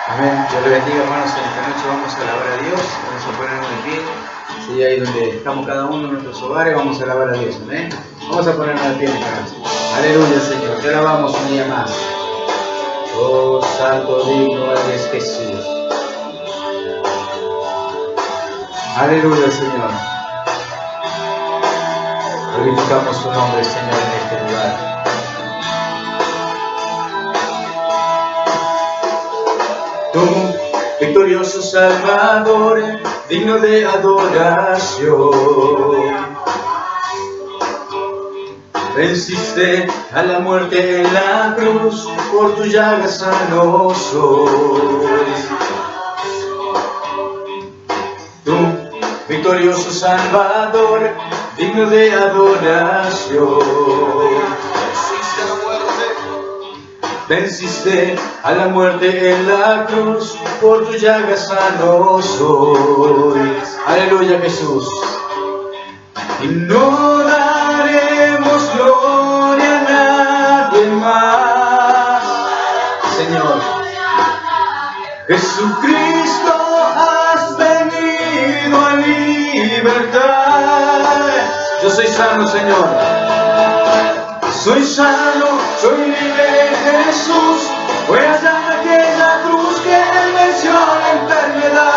Amén. Dios le bendiga, hermanos. En esta noche vamos a alabar a Dios. Vamos a ponernos de pie. Sí, ahí donde estamos cada uno en nuestros hogares, vamos a alabar a Dios. Amén. Vamos a ponernos de pie en esta noche. Aleluya, Señor. Te alabamos un día más. Oh, santo, digno eres Jesús. Aleluya, Señor. Glorificamos tu nombre, Señor, en este lugar. Tú, victorioso Salvador, digno de adoración, venciste a la muerte en la cruz, por tu llaga sano soy. Tú, victorioso Salvador, digno de adoración, venciste a la muerte en la cruz, por tu llaga sano soy. Aleluya, Jesús. Y no daremos gloria a nadie más, Señor. Jesucristo, has venido a libertar. Yo soy sano, Señor. Soy sano, soy libre en Jesús. Voy allá en aquella cruz que Él venció la enfermedad.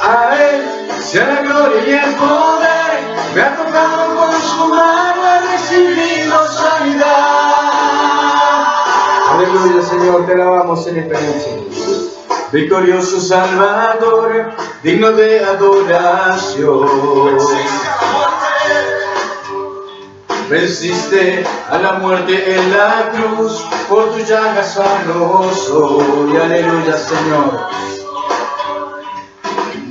A Él sea la gloria y el poder. Me ha tocado con su mano, he recibido sanidad. Aleluya, Señor, te alabamos en esta noche. Victorioso Salvador, digno de adoración, venciste a la muerte en la cruz, por tu llaga sano soy. Aleluya, Señor.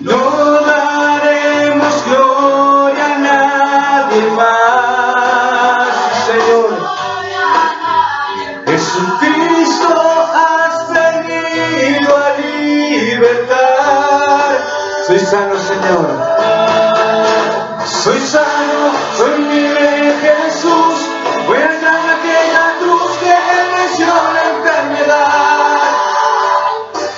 No daremos gloria a nadie más, Señor. Jesucristo, has venido a libertar. Soy sano, Señor. Soy sano, soy libre en Jesús. Voy a andar en aquella cruz que Él venció la enfermedad.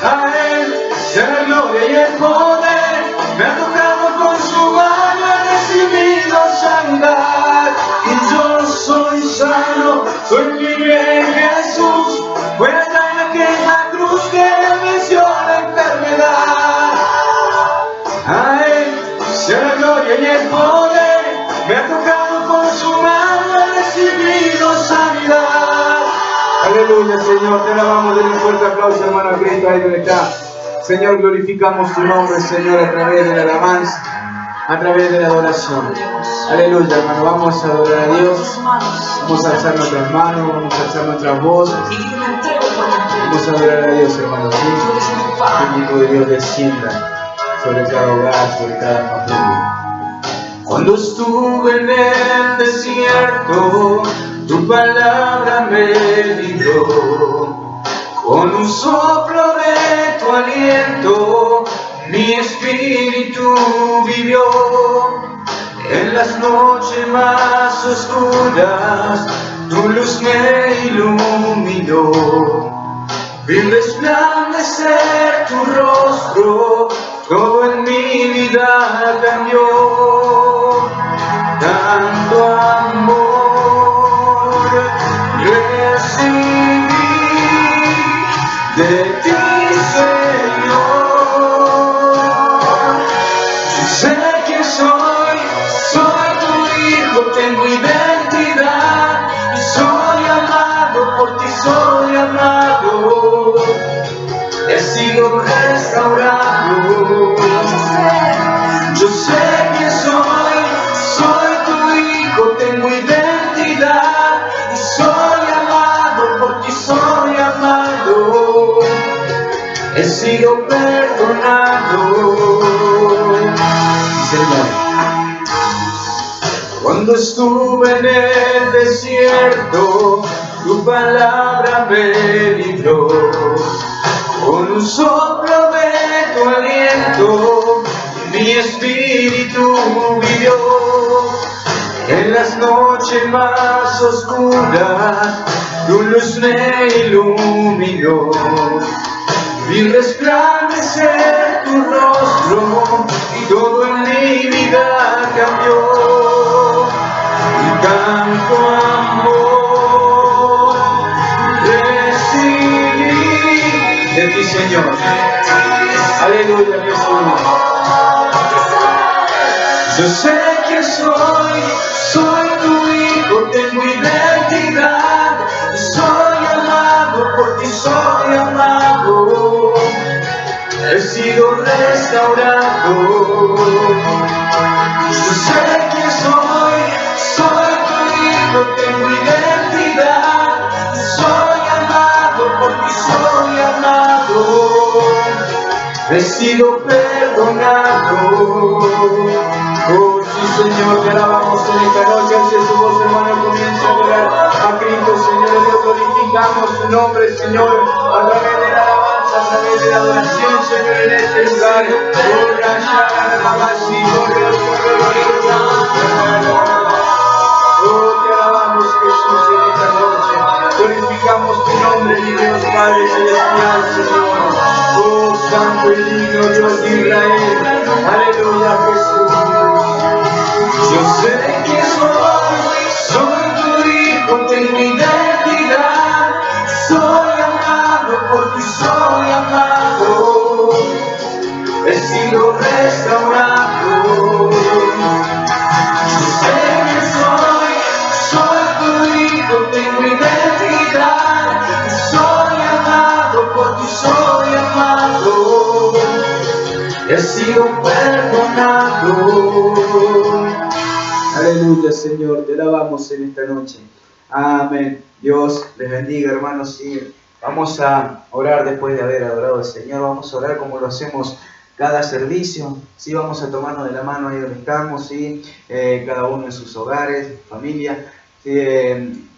A Él sea la gloria y el poder. Me ha tocado con su mano, he recibido sanidad. Y yo soy sano, soy libre en Jesús. Voy a andar en aquella cruz que Él venció la enfermedad. A Él sea la gloria y el poder. Me ha tocado con su mano, he recibido sanidad. Aleluya, Señor, te alabamos. Denle un fuerte aplauso, hermano Cristo, ahí donde está. Señor, glorificamos tu nombre, Señor, a través de la alabanza, a través de la adoración. Aleluya, hermano, vamos a adorar a Dios. Vamos a alzar nuestras manos, vamos a alzar nuestras voces. Vamos a adorar a Dios, hermano. ¿Sí? Que el Hijo de Dios descienda sobre cada hogar, sobre cada familia. Cuando estuve en el desierto, tu palabra me libró. Con un soplo de tu aliento, mi espíritu vivió. En las noches más oscuras, tu luz me iluminó. Vi resplandecer tu rostro, todo en mi vida cambió. Tanto amor recibí de ti, Señor. Yo sé quién soy tu hijo, tengo identidad. Y soy amado, por ti soy amado. He sido restaurado. Yo sé quién soy tu hijo, tengo identidad. Y soy amado, por ti soy amado. He sido perdonado. Señor. Cuando estuve en el desierto, tu palabra me libró. Con un soplo de tu aliento, mi espíritu vivió. En las noches más oscuras, tu luz me iluminó. Vi resplandecer tu rostro y todo en mi vida cambió. Y tanto amor recibí de ti, Señor. Aleluya, Jesús. Yo sé que soy tu hijo, tengo identidad, soy amado por ti, soy amado, he sido restaurado. Yo sé que soy tu hijo, tengo identidad, soy amado por ti, soy amado, he sido perdonado. Oh sí, Señor, te alabamos en esta noche. Alce su voz, hermano, comienza a adorar a Cristo, Señor. Dios, glorificamos su nombre, Señor, a través de la alabanza, a través de la adoración, Señor, en este lugar. Oh, te alabamos, Jesús, en esta noche. Glorificamos tu nombre, mi Dios Padre Celestial, Señor. Oh, santo y digno Dios de Israel. Aleluya, Jesús. Yo sé que soy tu hijo, tengo identidad, soy amado por ti, soy amado, he sido restaurado. Yo sé que soy tu hijo, tengo identidad, soy amado por ti, soy amado, he sido perdonado. Aleluya, Señor, te alabamos en esta noche. Amén. Dios les bendiga, hermanos. Sí, vamos a orar después de haber adorado al Señor. Vamos a orar como lo hacemos cada servicio. Sí, vamos a tomarnos de la mano ahí donde estamos, sí, cada uno en sus hogares, familia. Sí,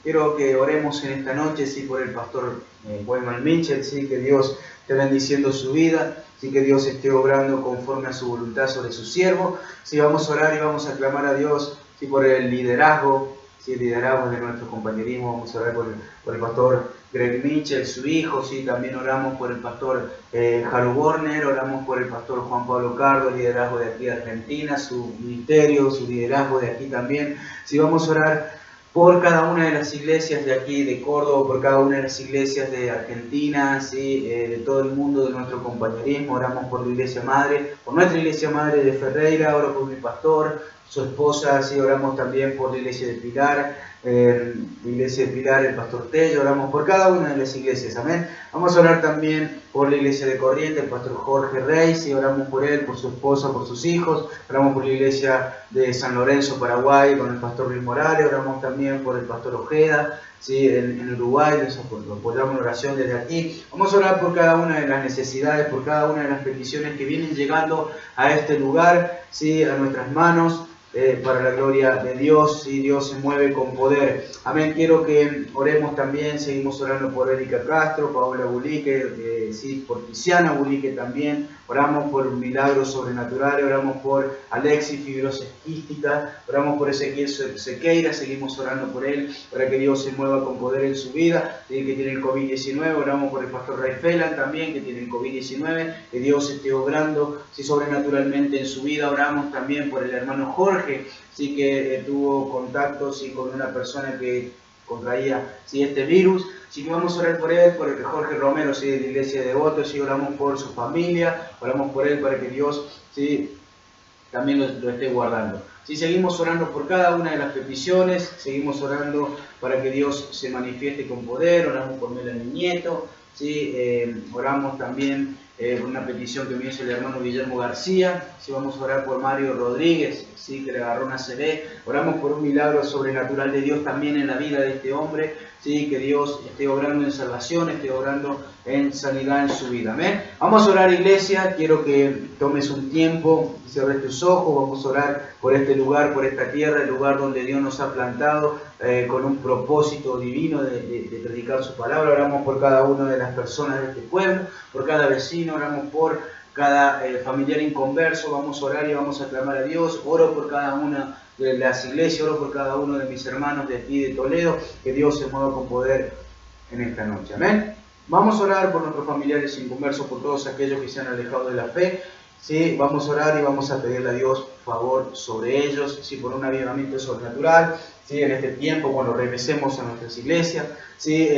quiero que oremos en esta noche, sí, por el pastor Wayman Mitchell, sí, que Dios esté bendiciendo su vida. Sí, que Dios esté obrando conforme a su voluntad sobre su siervo. Sí, vamos a orar y vamos a clamar a Dios, sí, por el liderazgo, sí, el liderazgo de nuestro compañerismo. Vamos a orar por el pastor Greg Mitchell, su hijo. Sí, también oramos por el pastor Harold Warner, oramos por el pastor Juan Pablo Cardo, el liderazgo de aquí de Argentina, su ministerio, su liderazgo de aquí también. Sí, vamos a orar por cada una de las iglesias de aquí de Córdoba, por cada una de las iglesias de Argentina, ¿sí? De todo el mundo, de nuestro compañerismo. Oramos por la iglesia madre, por nuestra iglesia madre de Ferreira, oro por mi pastor, su esposa, ¿sí? Oramos también por la iglesia de Pilar, el pastor Tello, oramos por cada una de las iglesias, amén. Vamos a orar también por la iglesia de Corrientes, el pastor Jorge Reis, y oramos por él, por su esposa, por sus hijos. Oramos por la iglesia de San Lorenzo, Paraguay, con el pastor Luis Morales. Oramos también por el pastor Ojeda, ¿sí? en Uruguay, lo apoyamos en oración desde aquí. Vamos a orar por cada una de las necesidades, por cada una de las peticiones que vienen llegando a este lugar, ¿sí? A nuestras manos. Para la gloria de Dios, y Dios se mueve con poder. Amén. Quiero que oremos también, seguimos orando por Erika Castro, Paola Bulique, sí, por Tiziana Bulique también. Oramos por un milagro sobrenatural, oramos por Alexis, fibrosis quística, oramos por Ezequiel Sequeira, seguimos orando por él, para que Dios se mueva con poder en su vida, que tiene el COVID-19, oramos por el pastor Ray Felan también, que tiene el COVID-19, que Dios esté obrando, sí, sobrenaturalmente en su vida. Oramos también por el hermano Jorge, sí, que tuvo contacto, sí, con una persona que contraía, sí, este virus. Así que vamos a orar por él, por el Jorge Romero, ¿sí? De la iglesia de Devotos, ¿sí? Oramos por su familia, oramos por él para que Dios, ¿sí? También lo esté guardando. ¿Sí? Seguimos orando por cada una de las peticiones, seguimos orando para que Dios se manifieste con poder. Oramos por Melanie Nieto, ¿sí? Oramos también por una petición que me hizo el hermano Guillermo García. ¿Sí? Vamos a orar por Mario Rodríguez, ¿sí? Que le agarró una CB. Oramos por un milagro sobrenatural de Dios también en la vida de este hombre, ¿sí? Que Dios esté obrando en salvación, esté obrando en sanidad en su vida. Amén. Vamos a orar, iglesia. Quiero que tomes un tiempo, cierres tus ojos. Vamos a orar por este lugar, por esta tierra, el lugar donde Dios nos ha plantado con un propósito divino de predicar su palabra. Oramos por cada una de las personas de este pueblo, por cada vecino. Oramos por cada familiar inconverso. Vamos a orar y vamos a clamar a Dios. Oro por cada una de las iglesias, oro por cada uno de mis hermanos de aquí de Toledo, que Dios se mueva con poder en esta noche. Amén. Vamos a orar por nuestros familiares inconversos, por todos aquellos que se han alejado de la fe. Sí, vamos a orar y vamos a pedirle a Dios favor sobre ellos, sí, por un avivamiento sobrenatural, sí, en este tiempo cuando regresemos a nuestras iglesias, sí,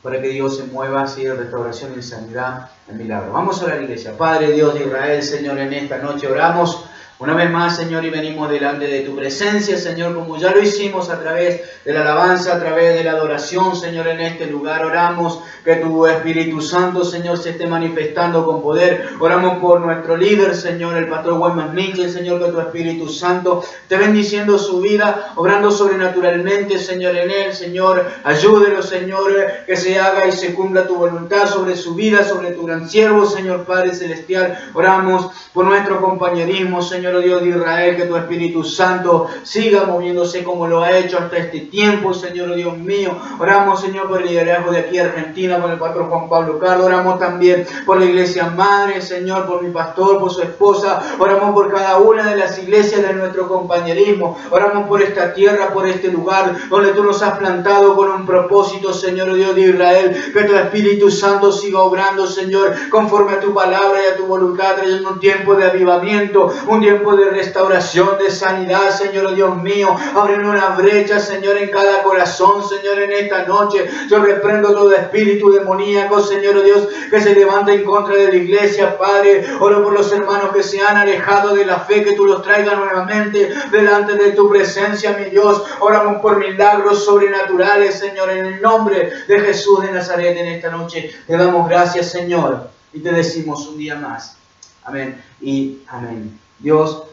para que Dios se mueva, sí, en restauración y sanidad, en milagro. Vamos a orar, iglesia. Padre Dios de Israel, Señor, en esta noche oramos una vez más, Señor, y venimos delante de tu presencia, Señor, como ya lo hicimos a través de la alabanza, a través de la adoración, Señor, en este lugar. Oramos que tu Espíritu Santo, Señor, se esté manifestando con poder. Oramos por nuestro líder, Señor, el pastor Wayman Mitchell, Señor, que tu Espíritu Santo esté bendiciendo su vida, obrando sobrenaturalmente, Señor, en él. Señor, ayúdelo, Señor, que se haga y se cumpla tu voluntad sobre su vida, sobre tu gran siervo, Señor Padre Celestial. Oramos por nuestro compañerismo, Señor, Dios de Israel, que tu Espíritu Santo siga moviéndose como lo ha hecho hasta este tiempo, Señor, Dios mío. Oramos, Señor, por el liderazgo de aquí Argentina, por el pastor Juan Pablo Cardo. Oramos también por la iglesia madre, Señor, por mi pastor, por su esposa. Oramos por cada una de las iglesias de nuestro compañerismo. Oramos por esta tierra, por este lugar donde tú nos has plantado con un propósito, Señor, Dios de Israel. Que tu Espíritu Santo siga obrando, Señor, conforme a tu palabra y a tu voluntad, trayendo un tiempo de avivamiento, un tiempo de restauración, de sanidad, Señor Dios mío, abriendo una brecha, Señor, en cada corazón, Señor, en esta noche. Yo reprendo todo espíritu demoníaco, Señor Dios, que se levanta en contra de la iglesia, Padre. Oro por los hermanos que se han alejado de la fe, que tú los traigas nuevamente delante de tu presencia, mi Dios. Oramos por milagros sobrenaturales, Señor, en el nombre de Jesús de Nazaret. En esta noche te damos gracias, Señor, y te decimos un día más. Amén y amén. Dios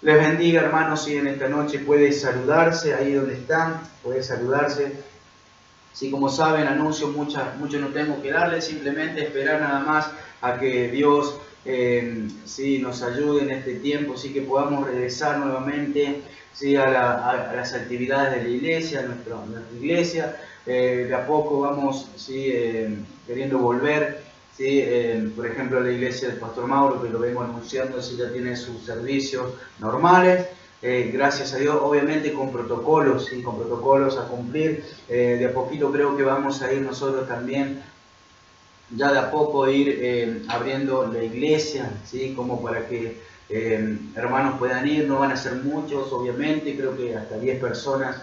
les bendiga, hermanos, y en esta noche puede saludarse ahí donde están, puede saludarse. Sí, como saben, anuncio mucho no tengo que darles, simplemente esperar nada más a que Dios sí, nos ayude en este tiempo, sí, que podamos regresar nuevamente, sí, a las actividades de la iglesia, a nuestra iglesia. De a poco vamos, sí, queriendo volver. Sí, por ejemplo, la iglesia del pastor Mauro, que lo vengo anunciando, sí, ya tiene sus servicios normales, gracias a Dios, obviamente con protocolos, ¿sí? Con protocolos a cumplir. De a poquito creo que vamos a ir nosotros también, ya de a poco ir abriendo la iglesia, ¿sí? Como para que hermanos puedan ir. No van a ser muchos, obviamente, creo que hasta 10 personas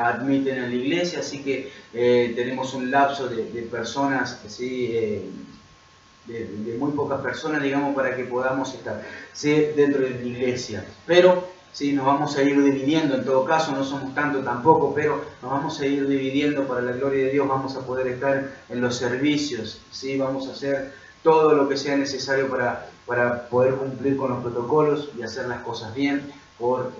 admiten en la iglesia, así que tenemos un lapso de personas, ¿sí? De muy pocas personas, digamos, para que podamos estar, ¿sí? Dentro de la iglesia. Pero sí, nos vamos a ir dividiendo, en todo caso, no somos tanto tampoco, pero nos vamos a ir dividiendo para la gloria de Dios. Vamos a poder estar en los servicios, ¿sí? Vamos a hacer todo lo que sea necesario para poder cumplir con los protocolos y hacer las cosas bien, por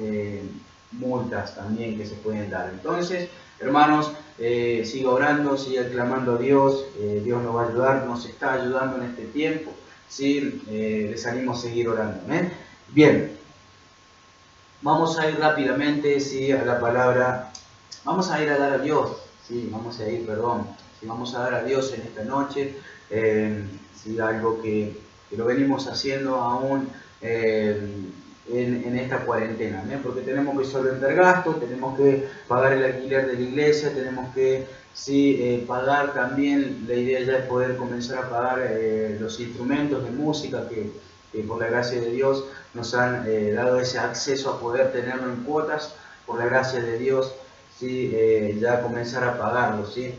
multas también que se pueden dar. Entonces, hermanos, siga orando, siga clamando a Dios. Dios nos va a ayudar, nos está ayudando en este tiempo, ¿sí? Les animo a seguir orando. ¿Eh? Bien, vamos a ir rápidamente, ¿sí? A la palabra. Vamos a ir a dar a Dios, ¿sí? Vamos a dar a Dios en esta noche, ¿sí? Algo que lo venimos haciendo aún en esta cuarentena, ¿eh? Porque tenemos que solventar gastos, tenemos que pagar el alquiler de la iglesia, tenemos que, sí, pagar también. La idea ya es poder comenzar a pagar los instrumentos de música que por la gracia de Dios nos han dado ese acceso a poder tenerlo en cuotas, por la gracia de Dios, ¿sí? Ya comenzar a pagarlo, ¿sí?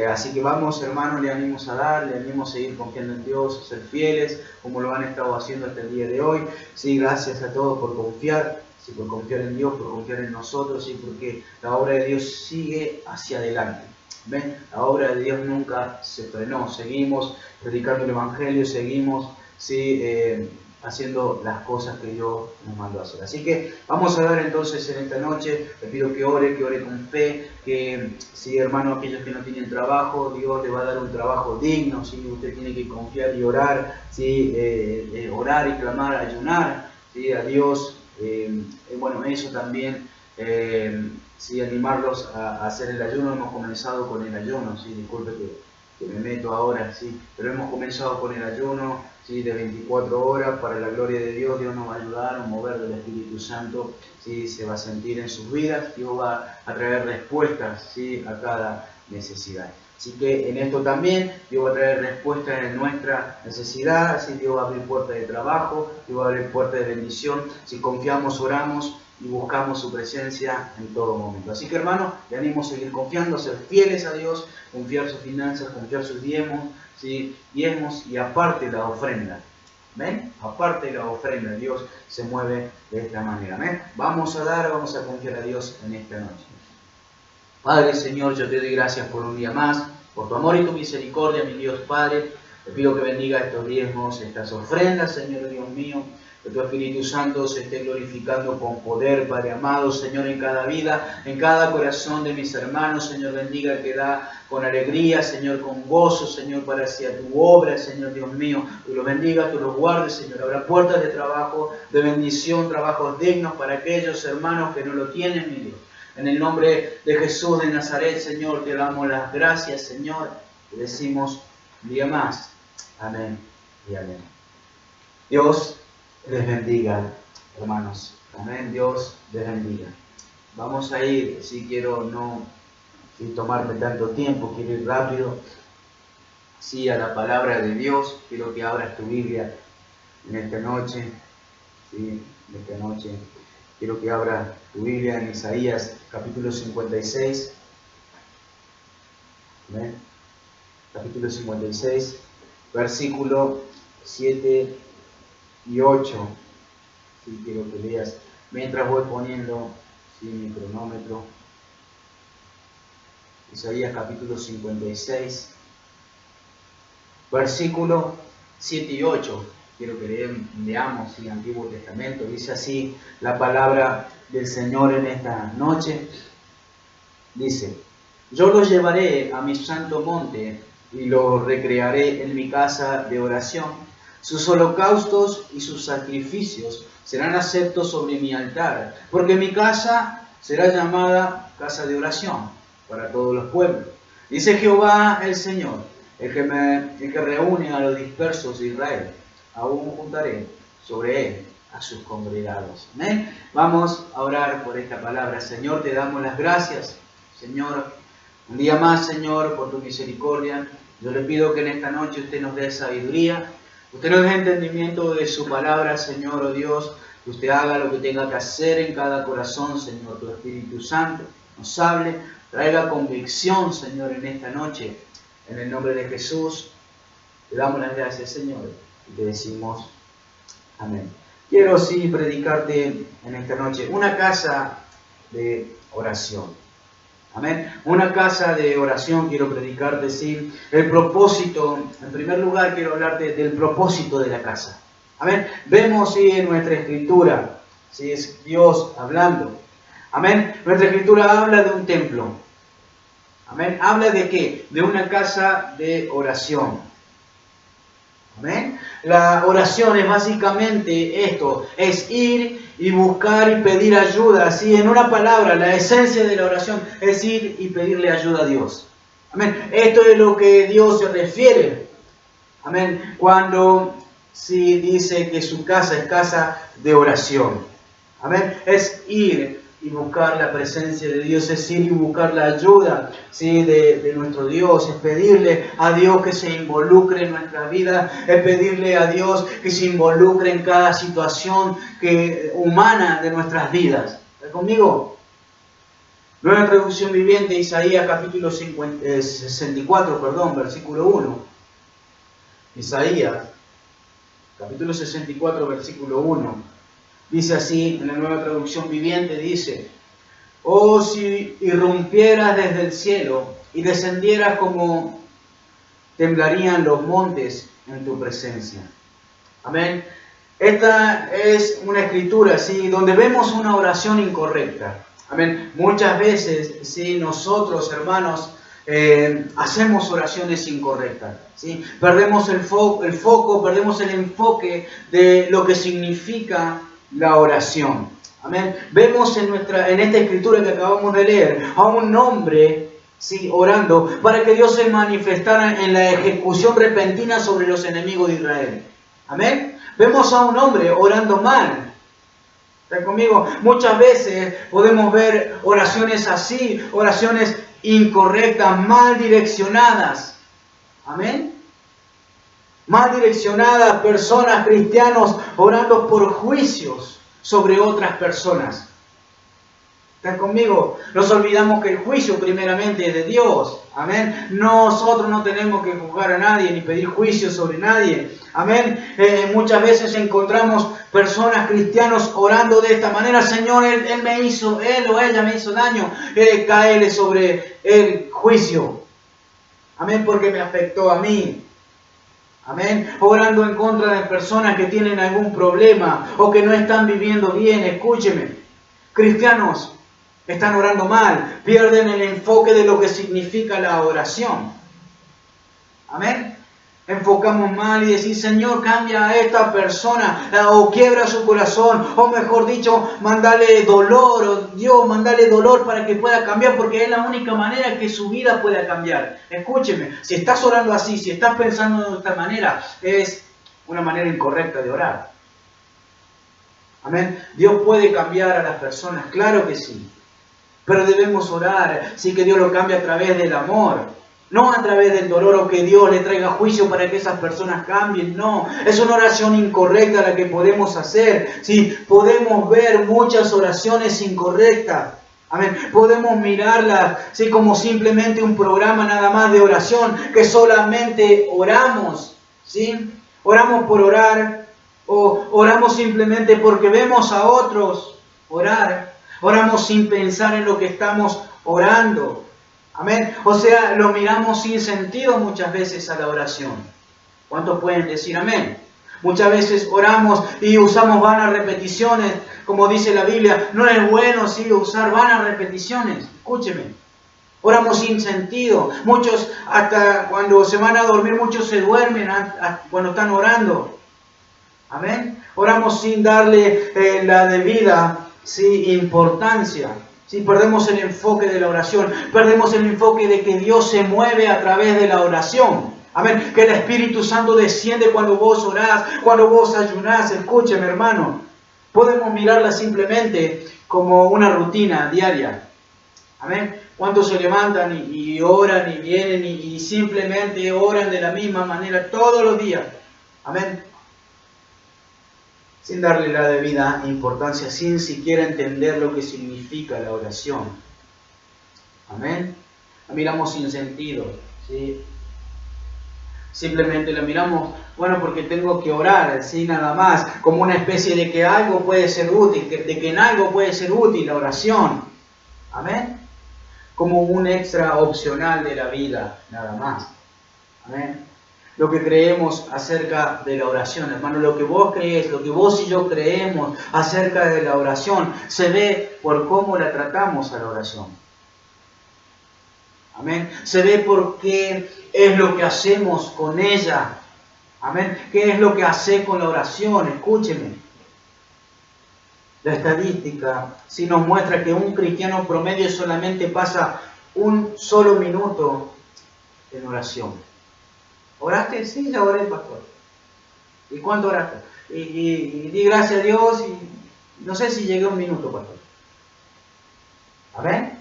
Así que vamos, hermanos, le animamos a dar, le animamos a seguir confiando en Dios, a ser fieles, como lo han estado haciendo hasta el día de hoy. Sí, gracias a todos por confiar, sí, por confiar en Dios, por confiar en nosotros, sí, porque la obra de Dios sigue hacia adelante. ¿Ven? La obra de Dios nunca se frenó, seguimos predicando el Evangelio, seguimos, sí, haciendo las cosas que Dios nos mandó a hacer. Así que vamos a dar entonces en esta noche. Les pido que ore con fe, que si, hermano, aquellos que no tienen trabajo, Dios le va a dar un trabajo digno, ¿sí? Usted tiene que confiar y orar, ¿sí? Orar y clamar, ayunar, ¿sí? A Dios. Bueno, eso también, sí, animarlos a hacer el ayuno. Hemos comenzado con el ayuno, ¿sí? Disculpe que me meto ahora, ¿sí? Pero hemos comenzado con el ayuno, ¿sí? De 24 horas, para la gloria de Dios. Dios nos va a ayudar, un mover del Espíritu Santo, ¿sí? Se va a sentir en sus vidas. Dios va a traer respuestas, ¿sí? a necesidad. Así que en esto también Dios va a traer respuestas en nuestra necesidad, así Dios va a abrir puertas de trabajo, Dios va a abrir puertas de bendición, si confiamos, oramos y buscamos su presencia en todo momento. Así que hermanos, le animo a seguir confiando, a ser fieles a Dios, confiar sus finanzas, confiar sus diezmos, ¿sí? Diezmos y aparte la ofrenda. ¿Ven? Aparte de la ofrenda, Dios se mueve de esta manera. ¿Ven? Vamos a dar, vamos a confiar a Dios en esta noche. Padre, Señor, yo te doy gracias por un día más, por tu amor y tu misericordia, mi Dios Padre. Te pido que bendiga estos diezmos, estas ofrendas, Señor Dios mío. Que tu Espíritu Santo se esté glorificando con poder, Padre amado, Señor, en cada vida, en cada corazón de mis hermanos, Señor, bendiga el que da con alegría, Señor, con gozo, Señor, para hacia tu obra, Señor Dios mío. Tú los bendigas, tú los guardes, Señor. Habrá puertas de trabajo, de bendición, trabajos dignos para aquellos hermanos que no lo tienen, mi Dios. En el nombre de Jesús de Nazaret, Señor, te damos las gracias, Señor. Te decimos un día más. Amén y amén. Dios les bendiga, hermanos. Amén. Dios les bendiga. Vamos a ir, si quiero no tomarme tanto tiempo, quiero ir rápido. Sí, a la palabra de Dios. Quiero que abras tu Biblia en esta noche. Sí, en esta noche. Quiero que abras tu Biblia en Isaías capítulo 56. ¿Ven? Capítulo 56, versículo 7 y 8. Sí, quiero que leas. Mientras voy poniendo mi cronómetro. Isaías capítulo 56, versículo 7 y 8. Quiero que leamos el Antiguo Testamento. Dice así la palabra del Señor en esta noche. Dice: yo los llevaré a mi santo monte y los recrearé en mi casa de oración. Sus holocaustos y sus sacrificios serán aceptos sobre mi altar, porque mi casa será llamada casa de oración para todos los pueblos. Dice Jehová el Señor, el que reúne a los dispersos de Israel. Aún juntaré sobre él a sus congregados. ¿Amén? Vamos a orar por esta palabra. Señor, te damos las gracias. Señor, un día más, Señor, por tu misericordia. Yo le pido que en esta noche usted nos dé sabiduría, usted nos dé entendimiento de su palabra, Señor, oh Dios, que usted haga lo que tenga que hacer en cada corazón, Señor, tu Espíritu Santo nos hable, traiga convicción, Señor, en esta noche. En el nombre de Jesús, te damos las gracias, Señor, y te decimos amén. Quiero, sí, predicarte en esta noche una casa de oración. Amén. Una casa de oración quiero predicarte, sí. El propósito, en primer lugar quiero hablarte del propósito de la casa. Amén. Vemos, sí, en nuestra escritura, sí, es Dios hablando. Amén. Nuestra escritura habla de un templo. Amén. ¿Habla de qué? De una casa de oración. Amén. La oración es básicamente esto, es ir y buscar y pedir ayuda. Así, en una palabra, la esencia de la oración es ir y pedirle ayuda a Dios. Amén. Esto es lo que Dios se refiere. Amén. Cuando sí dice que su casa es casa de oración. Amén. Es ir y buscar la presencia de Dios, es ir y buscar la ayuda, ¿sí?, de nuestro Dios, es pedirle a Dios que se involucre en nuestra vida, es pedirle a Dios que se involucre en cada situación humana de nuestras vidas. ¿Está conmigo? Nueva traducción viviente, Isaías capítulo 64, versículo 1. Isaías capítulo 64, versículo 1. Dice así, en la nueva traducción viviente, dice: oh, si irrumpieras desde el cielo y descendieras como temblarían los montes en tu presencia. Amén. Esta es una escritura, ¿sí?, donde vemos una oración incorrecta. Amén. Muchas veces, ¿sí?, nosotros, hermanos, hacemos oraciones incorrectas, ¿sí? Perdemos el foco, perdemos el enfoque de lo que significa la oración. Amén. Vemos en esta escritura que acabamos de leer a un hombre, sí, orando para que Dios se manifestara en la ejecución repentina sobre los enemigos de Israel. Amén. Vemos a un hombre orando mal. ¿Están conmigo? Muchas veces podemos ver oraciones así, oraciones incorrectas, mal direccionadas. Amén. Mal direccionadas, personas, cristianos, orando por juicios sobre otras personas. ¿Están conmigo? Nos olvidamos que el juicio primeramente es de Dios. Amén. Nosotros no tenemos que juzgar a nadie ni pedir juicio sobre nadie. Amén. Muchas veces encontramos personas, cristianos, orando de esta manera. Señor, él o ella me hizo daño. Cáele sobre el juicio. Amén, porque me afectó a mí. Amén. Orando en contra de personas que tienen algún problema o que no están viviendo bien. Escúcheme. Cristianos están orando mal. Pierden el enfoque de lo que significa la oración. Amén. Enfocamos mal y decir, Señor, cambia a esta persona, o quiebra su corazón, o mejor dicho, mandale dolor, o Dios, mandale dolor para que pueda cambiar, porque es la única manera que su vida pueda cambiar. Escúcheme, si estás orando así, si estás pensando de esta manera, es una manera incorrecta de orar. Amén. Dios puede cambiar a las personas, claro que sí, pero debemos orar, sí, que Dios lo cambie a través del amor. No a través del dolor o que Dios le traiga juicio para que esas personas cambien. No, es una oración incorrecta la que podemos hacer. Sí, podemos ver muchas oraciones incorrectas. Amén. Podemos mirarlas, sí, como simplemente un programa nada más de oración, que solamente oramos. ¿Sí? Oramos por orar o oramos simplemente porque vemos a otros orar. Oramos sin pensar en lo que estamos orando. Amén. O sea, lo miramos sin sentido muchas veces a la oración. ¿Cuántos pueden decir amén? Muchas veces oramos y usamos vanas repeticiones, como dice la Biblia. No es bueno, sí, usar vanas repeticiones. Escúcheme. Oramos sin sentido. Muchos, hasta cuando se van a dormir, muchos se duermen cuando están orando. Amén. Oramos sin darle la debida, sí, importancia. Si perdemos el enfoque de la oración, perdemos el enfoque de que Dios se mueve a través de la oración. Amén. Que el Espíritu Santo desciende cuando vos orás, cuando vos ayunás. Escúcheme, hermano. Podemos mirarla simplemente como una rutina diaria. Amén. ¿Cuántos se levantan y oran y vienen y simplemente oran de la misma manera todos los días? Amén. Sin darle la debida importancia, sin siquiera entender lo que significa la oración. Amén. La miramos sin sentido, ¿sí? Simplemente la miramos, bueno, porque tengo que orar, ¿sí? Nada más, como una especie de que algo puede ser útil, de que en algo puede ser útil la oración. Amén. Como un extra opcional de la vida, nada más. Amén. Lo que creemos acerca de la oración, hermano, lo que vos crees, lo que vos y yo creemos acerca de la oración, se ve por cómo la tratamos a la oración. Amén. Se ve por qué es lo que hacemos con ella. Amén. ¿Qué es lo que hace con la oración? Escúcheme. La estadística sí nos muestra que un cristiano promedio solamente pasa un solo minuto en oración. ¿Oraste? Sí, ya oré, pastor. ¿Y cuánto oraste? Y di gracias a Dios y no sé si llegué a un minuto, pastor. ¿Amén?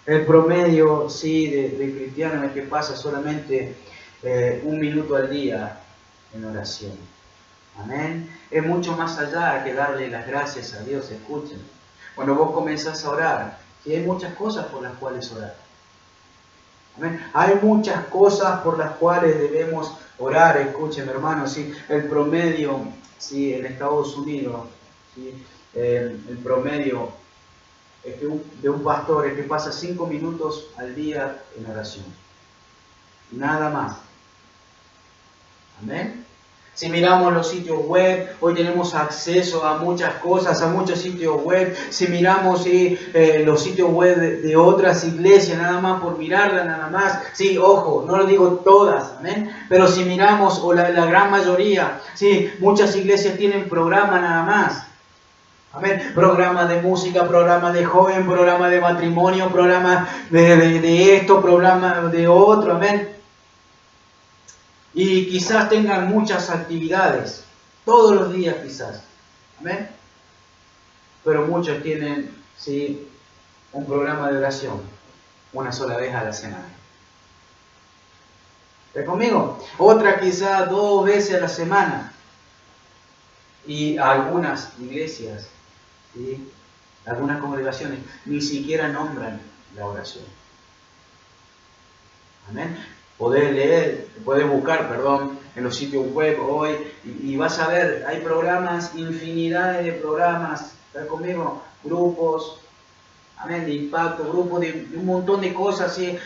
El promedio, sí, de cristiano es que pasa solamente un minuto al día en oración. Amén. Es mucho más allá que darle las gracias a Dios. Escuchen. Cuando vos comenzás a orar, sí, hay muchas cosas por las cuales orar. Amén. Hay muchas cosas por las cuales debemos orar. Escuchen, hermanos, ¿sí? El promedio, ¿sí? En Estados Unidos, ¿sí? El promedio es que de un pastor es que pasa 5 minutos al día en oración. Nada más. Amén. Si miramos los sitios web, hoy tenemos acceso a muchas cosas, a muchos sitios web. Si miramos los sitios web de otras iglesias, nada más por mirarla, nada más. Sí, ojo, no lo digo todas, amén. Pero si miramos, o la gran mayoría, sí, muchas iglesias tienen programa nada más. Amén. Programa de música, programa de joven, programa de matrimonio, programa de esto, programa de otro, amén. Y quizás tengan muchas actividades, todos los días quizás. Amén. Pero muchos tienen, sí, un programa de oración. una sola vez a la semana. ¿Está conmigo? Otra quizá 2 veces a la semana. Y algunas iglesias, ¿sí? Algunas congregaciones ni siquiera nombran la oración. Amén. Podés leer, podés buscar, en los sitios web hoy y vas a ver, hay programas, infinidades de programas, ¿está conmigo? Grupos, amén, de impacto, grupos de un montón de cosas, ¿sí?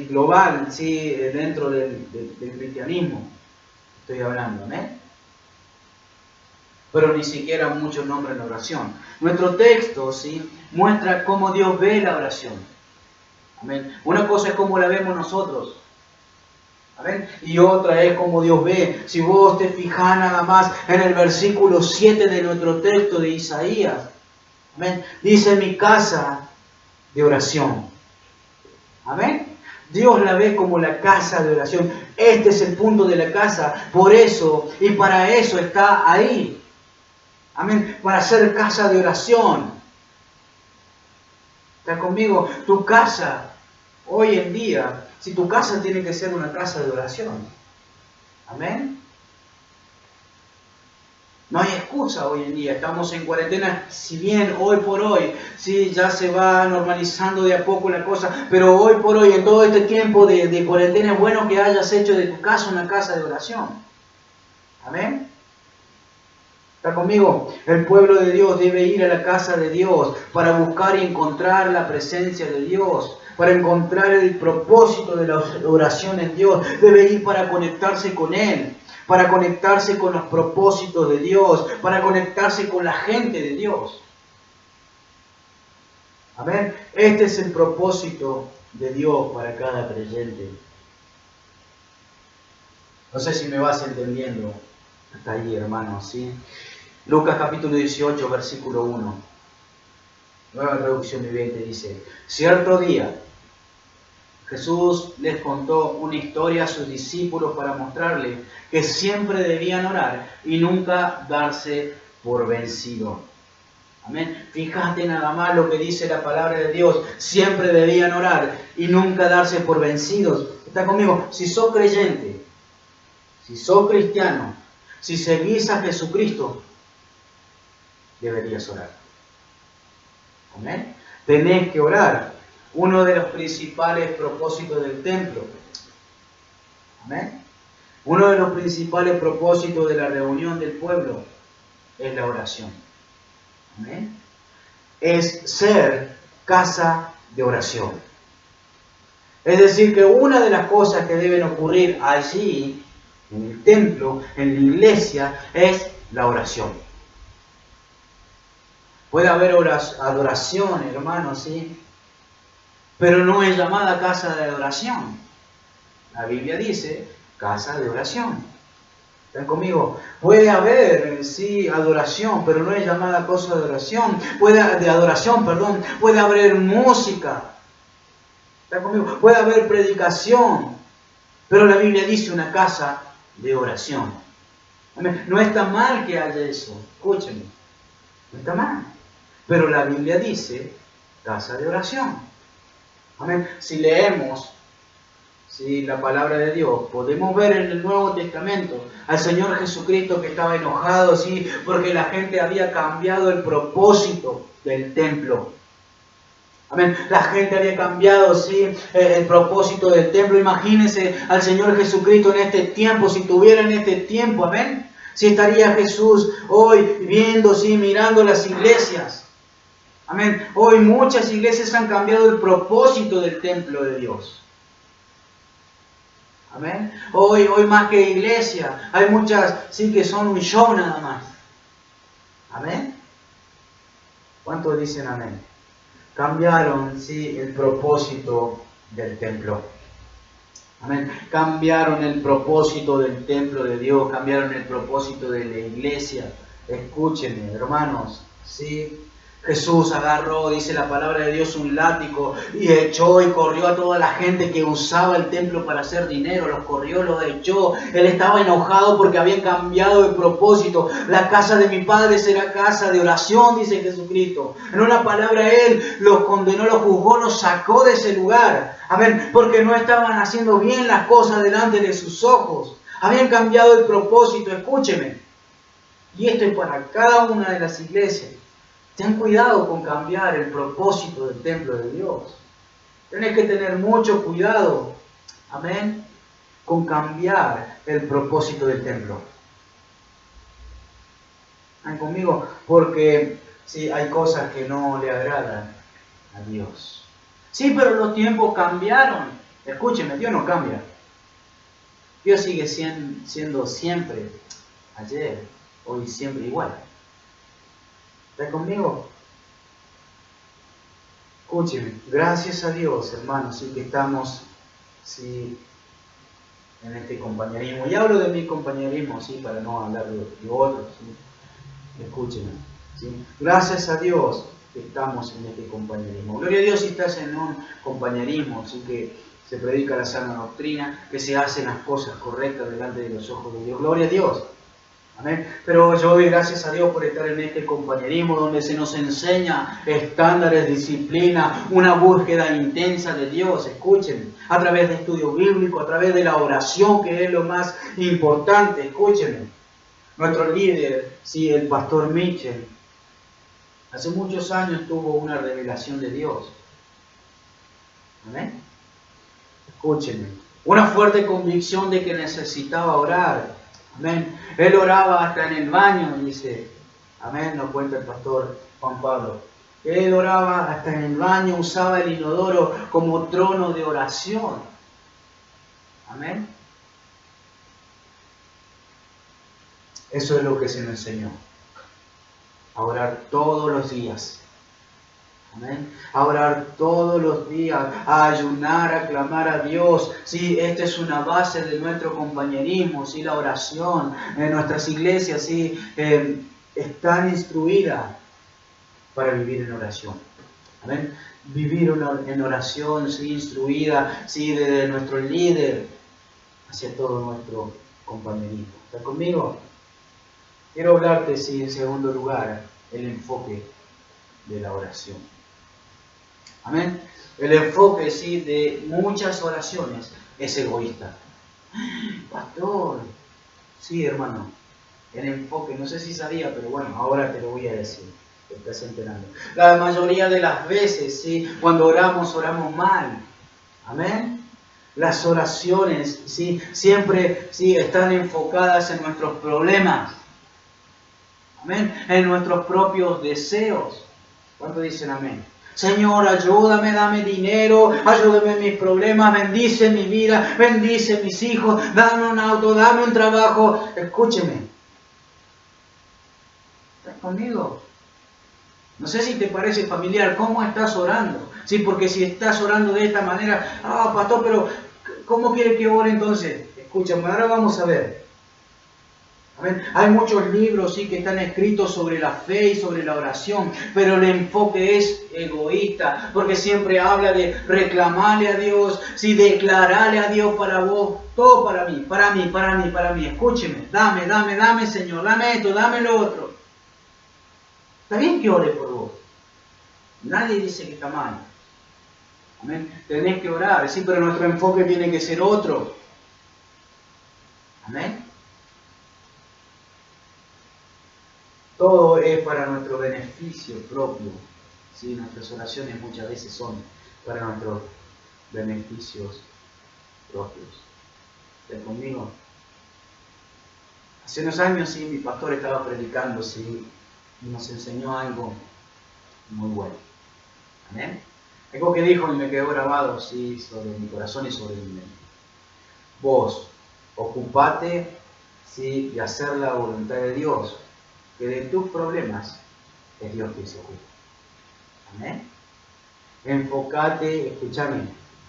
Global, ¿sí? Dentro del cristianismo. Estoy hablando, amén. Pero ni siquiera muchos nombran la oración. Nuestro texto, ¿sí? Muestra cómo Dios ve la oración. Amén. Una cosa es cómo la vemos nosotros. Amén. Y otra es cómo Dios ve. Si vos te fijás nada más en el versículo 7 de nuestro texto de Isaías. Amén. Dice mi casa de oración. Amén. Dios la ve como la casa de oración. Este es el punto de la casa. Por eso y para eso está ahí. Amén. Para ser casa de oración. ¿Está conmigo? Tu casa, hoy en día, si tu casa tiene que ser una casa de oración. Amén. No hay excusa hoy en día. Estamos en cuarentena, si bien hoy por hoy, sí, ya se va normalizando de a poco la cosa, pero hoy por hoy, en todo este tiempo de cuarentena, es bueno que hayas hecho de tu casa una casa de oración. Amén. ¿Está conmigo? El pueblo de Dios debe ir a la casa de Dios para buscar y encontrar la presencia de Dios, para encontrar el propósito de la oración en Dios. Debe ir para conectarse con Él, para conectarse con los propósitos de Dios, para conectarse con la gente de Dios. Amén. Este es el propósito de Dios para cada creyente. No sé si me vas entendiendo hasta ahí, hermanos, ¿sí? Lucas capítulo 18, versículo 1. Nueva traducción viviente dice: cierto día, Jesús les contó una historia a sus discípulos para mostrarles que siempre debían orar y nunca darse por vencido. Amén. Fíjate nada más lo que dice la palabra de Dios. Siempre debían orar y nunca darse por vencidos. ¿Está conmigo? Si sos creyente, si sos cristiano, si seguís a Jesucristo, deberías orar. Amén. Tenés que orar. Uno de los principales propósitos del templo. Amén. Uno de los principales propósitos de la reunión del pueblo es la oración. Amén. Es ser casa de oración. Es decir, que una de las cosas que deben ocurrir allí, en el templo, en la iglesia, es la oración. Puede haber adoración, hermanos, ¿sí? Pero no es llamada casa de adoración. La Biblia dice casa de oración. ¿Están conmigo? Puede haber, sí, adoración, pero no es llamada cosa de oración. Puede haber música. ¿Están conmigo? Puede haber predicación, pero la Biblia dice una casa de oración. Amén. No está mal que haya eso. Escúchenme. No está mal. Pero la Biblia dice casa de oración. Amén. Si leemos la palabra de Dios, podemos ver en el Nuevo Testamento al Señor Jesucristo que estaba enojado, ¿sí? Porque la gente había cambiado el propósito del templo. Amén. La gente había cambiado, ¿sí? El propósito del templo. Imagínense al Señor Jesucristo en este tiempo, si tuviera en este tiempo, amén. Si estaría Jesús hoy viendo, ¿sí? Mirando las iglesias. Amén. Hoy muchas iglesias han cambiado el propósito del templo de Dios. Amén. Hoy más que iglesia, hay muchas, sí, que son un show nada más. Amén. ¿Cuántos dicen amén? Cambiaron, sí, el propósito del templo. Amén. Cambiaron el propósito del templo de Dios, cambiaron el propósito de la iglesia. Escúchenme, hermanos, sí. Jesús agarró, dice la palabra de Dios, un látigo y echó y corrió a toda la gente que usaba el templo para hacer dinero. Los corrió, los echó. Él estaba enojado porque habían cambiado de propósito. La casa de mi Padre será casa de oración, dice Jesucristo. En una palabra, Él los condenó, los juzgó, los sacó de ese lugar. Amén. Porque no estaban haciendo bien las cosas delante de sus ojos. Habían cambiado el propósito. Escúcheme. Y esto es para cada una de las iglesias. Ten cuidado con cambiar el propósito del templo de Dios. Tienes que tener mucho cuidado, amén, con cambiar el propósito del templo. ¿Están conmigo? Porque sí, hay cosas que no le agradan a Dios. Sí, pero los tiempos cambiaron. Escúcheme, Dios no cambia. Dios sigue siendo siempre, ayer, hoy, siempre igual. ¿Está conmigo? Escúcheme, gracias a Dios, hermanos, sí que estamos sí, en este compañerismo. Y hablo de mi compañerismo, sí, para no hablar de otros. ¿Sí? Escúcheme, ¿sí? Gracias a Dios que estamos en este compañerismo. Gloria a Dios si estás en un compañerismo, sí que se predica la sana doctrina, que se hacen las cosas correctas delante de los ojos de Dios. Gloria a Dios. Amén. Pero yo doy gracias a Dios por estar en este compañerismo donde se nos enseña estándares, disciplina, una búsqueda intensa de Dios. Escúchenme, a través de estudio bíblico, a través de la oración, que es lo más importante. Escúchenme. Nuestro líder, sí, el pastor Mitchell, hace muchos años tuvo una revelación de Dios. Amén. Escúchenme. Una fuerte convicción de que necesitaba orar. Amén. Él oraba hasta en el baño, dice. Amén, nos cuenta el pastor Juan Pablo. Él oraba hasta en el baño, usaba el inodoro como trono de oración. Amén. Eso es lo que se nos enseñó. A orar todos los días. Amén. A orar todos los días, a ayunar, a clamar a Dios. Sí, esta es una base de nuestro compañerismo, sí, la oración. En nuestras iglesias, sí, están instruidas para vivir en oración. Amén. Vivir en oración, sí, instruida, sí, desde nuestro líder hacia todo nuestro compañerismo. ¿Estás conmigo? Quiero hablarte, sí, en segundo lugar, el enfoque de la oración. Amén. El enfoque, sí, de muchas oraciones es egoísta. Pastor, sí, hermano, el enfoque, no sé si sabía, pero bueno, ahora te lo voy a decir, te estás enterando. La mayoría de las veces, sí, cuando oramos mal. Amén. Las oraciones, sí, siempre, sí, están enfocadas en nuestros problemas. Amén. En nuestros propios deseos. ¿Cuántos dicen amén? Señor, ayúdame, dame dinero, ayúdame en mis problemas, bendice mi vida, bendice mis hijos, dame un auto, dame un trabajo. Escúcheme. ¿Estás conmigo? No sé si te parece familiar, ¿cómo estás orando? Sí, porque si estás orando de esta manera, pastor, pero ¿cómo quiere que ore entonces? Escúchame, ahora vamos a ver. Hay muchos libros, sí, que están escritos sobre la fe y sobre la oración, pero el enfoque es egoísta, porque siempre habla de reclamarle a Dios, sí, declararle a Dios para vos, todo para mí. Escúcheme, dame, Señor, dame esto, dame lo otro. Está bien que ore por vos. Nadie dice que está mal. Amén. Tenés que orar, sí, pero nuestro enfoque tiene que ser otro. Amén. Todo es para nuestro beneficio propio. ¿Sí? Nuestras oraciones muchas veces son para nuestros beneficios propios. ¿Estás conmigo? Hace unos años, sí, mi pastor estaba predicando, sí, y nos enseñó algo muy bueno. ¿Amén? Algo que dijo y me quedó grabado, sí, sobre mi corazón y sobre mi mente. Vos, ocupate, sí, de hacer la voluntad de Dios, que de tus problemas es Dios quien se ocupa. Amén. Enfócate, escúchame,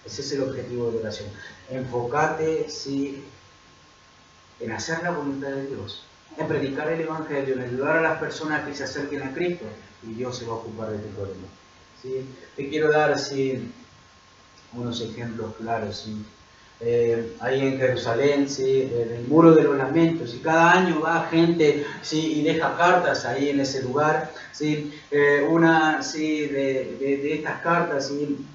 ese es el objetivo de la oración. Enfócate, sí, en hacer la voluntad de Dios, en predicar el Evangelio, en ayudar a las personas que se acerquen a Cristo. y Dios se va a ocupar de tu problema. ¿Sí? Te quiero dar así unos ejemplos claros. ¿Sí? Ahí en Jerusalén, ¿sí? En el muro de los lamentos, y cada año va gente, ¿sí? Y deja cartas ahí en ese lugar. ¿Sí? Una, ¿sí? de estas cartas, ¿sí?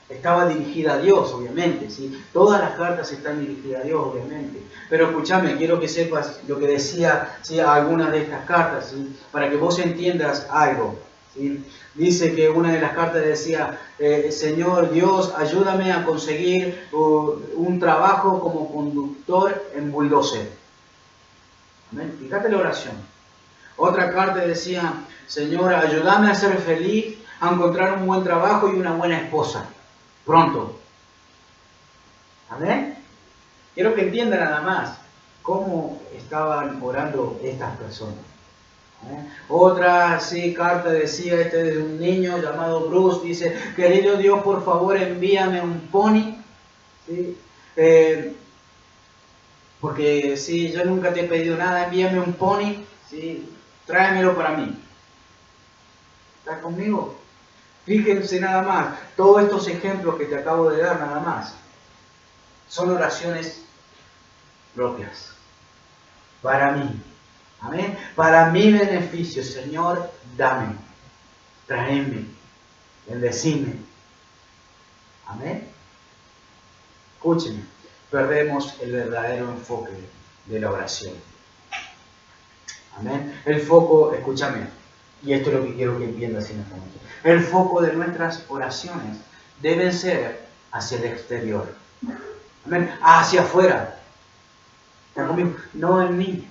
Estaba dirigida a Dios, obviamente, ¿sí? Todas las cartas están dirigidas a Dios, obviamente. Pero escúchame, quiero que sepas lo que decía, ¿sí? Algunas de estas cartas, ¿sí? Para que vos entiendas algo, ¿sí? Dice que una de las cartas decía, Señor Dios, ayúdame a conseguir un trabajo como conductor en bulldozer. ¿Amén? Fíjate la oración. Otra carta decía, Señor, ayúdame a ser feliz, a encontrar un buen trabajo y una buena esposa. Pronto. Amén. Quiero que entiendan nada más cómo estaban orando estas personas. ¿Amén? Otra sí, carta decía, este de un niño llamado Bruce, dice, querido Dios, por favor envíame un pony. ¿Sí? Porque si yo nunca te he pedido nada, envíame un pony, ¿sí? Tráemelo para mí. ¿Estás conmigo? Fíjense nada más, todos estos ejemplos que te acabo de dar nada más, son oraciones propias, para mí, amén, para mi beneficio. Señor, dame, tráeme, bendecime, amén. Escúcheme, perdemos el verdadero enfoque de la oración, amén. El foco, escúchame, y esto es lo que quiero que entiendas en este momento, el foco de nuestras oraciones deben ser hacia el exterior, amén, hacia afuera. ¿Está conmigo? No en mí.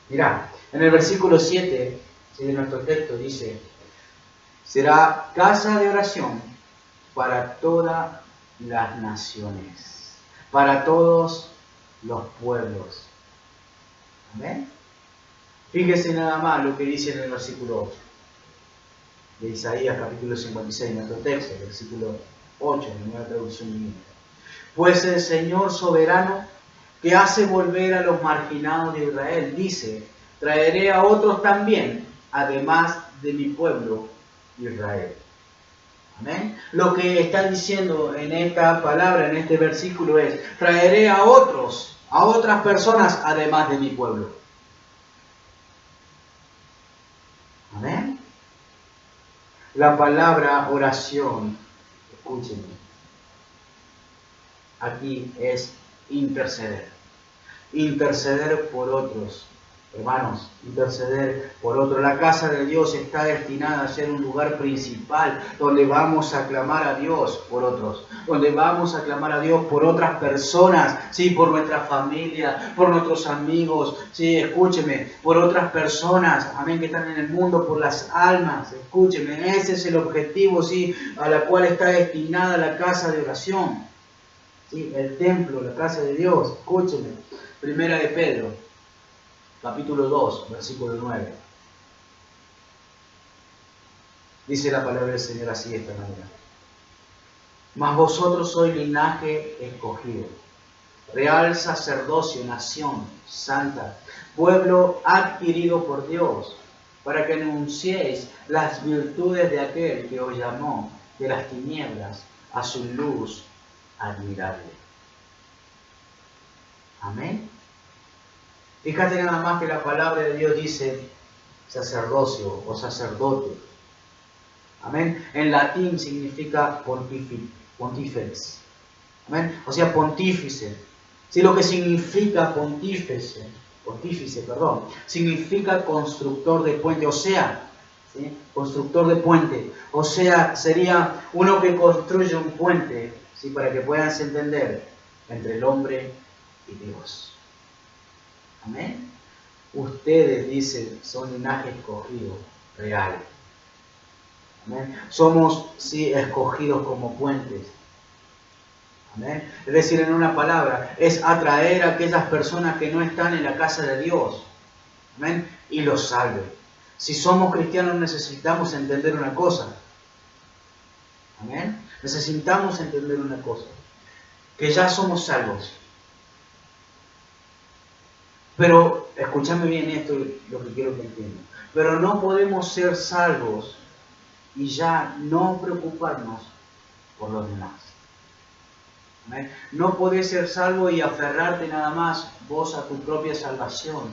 Mirá, en el versículo 7 de nuestro texto dice, será casa de oración para todas las naciones, para todos los pueblos. ¿Amén? Fíjese nada más lo que dice en el versículo 8 de Isaías capítulo 56, nuestro texto, versículo 8, en la nueva traducción viviente. Pues el Señor soberano, que hace volver a los marginados de Israel, dice, traeré a otros también, además de mi pueblo Israel. Amén. Lo que está diciendo en esta palabra, en este versículo es, traeré a otros, a otras personas, además de mi pueblo. Amén. La palabra oración, escúchenme, aquí es interceder. Interceder por otros. Hermanos, interceder por otros. La casa de Dios está destinada a ser un lugar principal donde vamos a clamar a Dios por otros, donde vamos a clamar a Dios por otras personas, sí, por nuestra familia, por nuestros amigos, sí, escúcheme, por otras personas, amén, que están en el mundo, por las almas, escúcheme, ese es el objetivo, sí, a la cual está destinada la casa de oración, sí, el templo, la casa de Dios, escúcheme. Primera de Pedro, capítulo 2, versículo 9. Dice la palabra del Señor así de esta manera. Mas vosotros sois linaje escogido, real sacerdocio, nación santa, pueblo adquirido por Dios, para que anunciéis las virtudes de aquel que os llamó de las tinieblas a su luz admirable. Amén. Fíjate nada más que la palabra de Dios dice sacerdocio o sacerdote. Amén. En latín significa pontífex. Amén. O sea, pontífice. Sí, lo que significa pontífice, significa constructor de puente. O sea, ¿sí? Constructor de puente. O sea, sería uno que construye un puente, ¿sí? Para que puedas entender, entre el hombre y Dios. Amén. Ustedes, dicen, son linaje escogido, real. Amén. Somos, sí, escogidos como puentes. Amén. Es decir, en una palabra, es atraer a aquellas personas que no están en la casa de Dios. Amén. Y los salve. Si somos cristianos necesitamos entender una cosa. Amén. Necesitamos entender una cosa. Que ya somos salvos. Pero escúchame bien esto, lo que quiero que entiendan. Pero no podemos ser salvos y ya no preocuparnos por los demás. ¿Amén? No podés ser salvo y aferrarte nada más vos a tu propia salvación.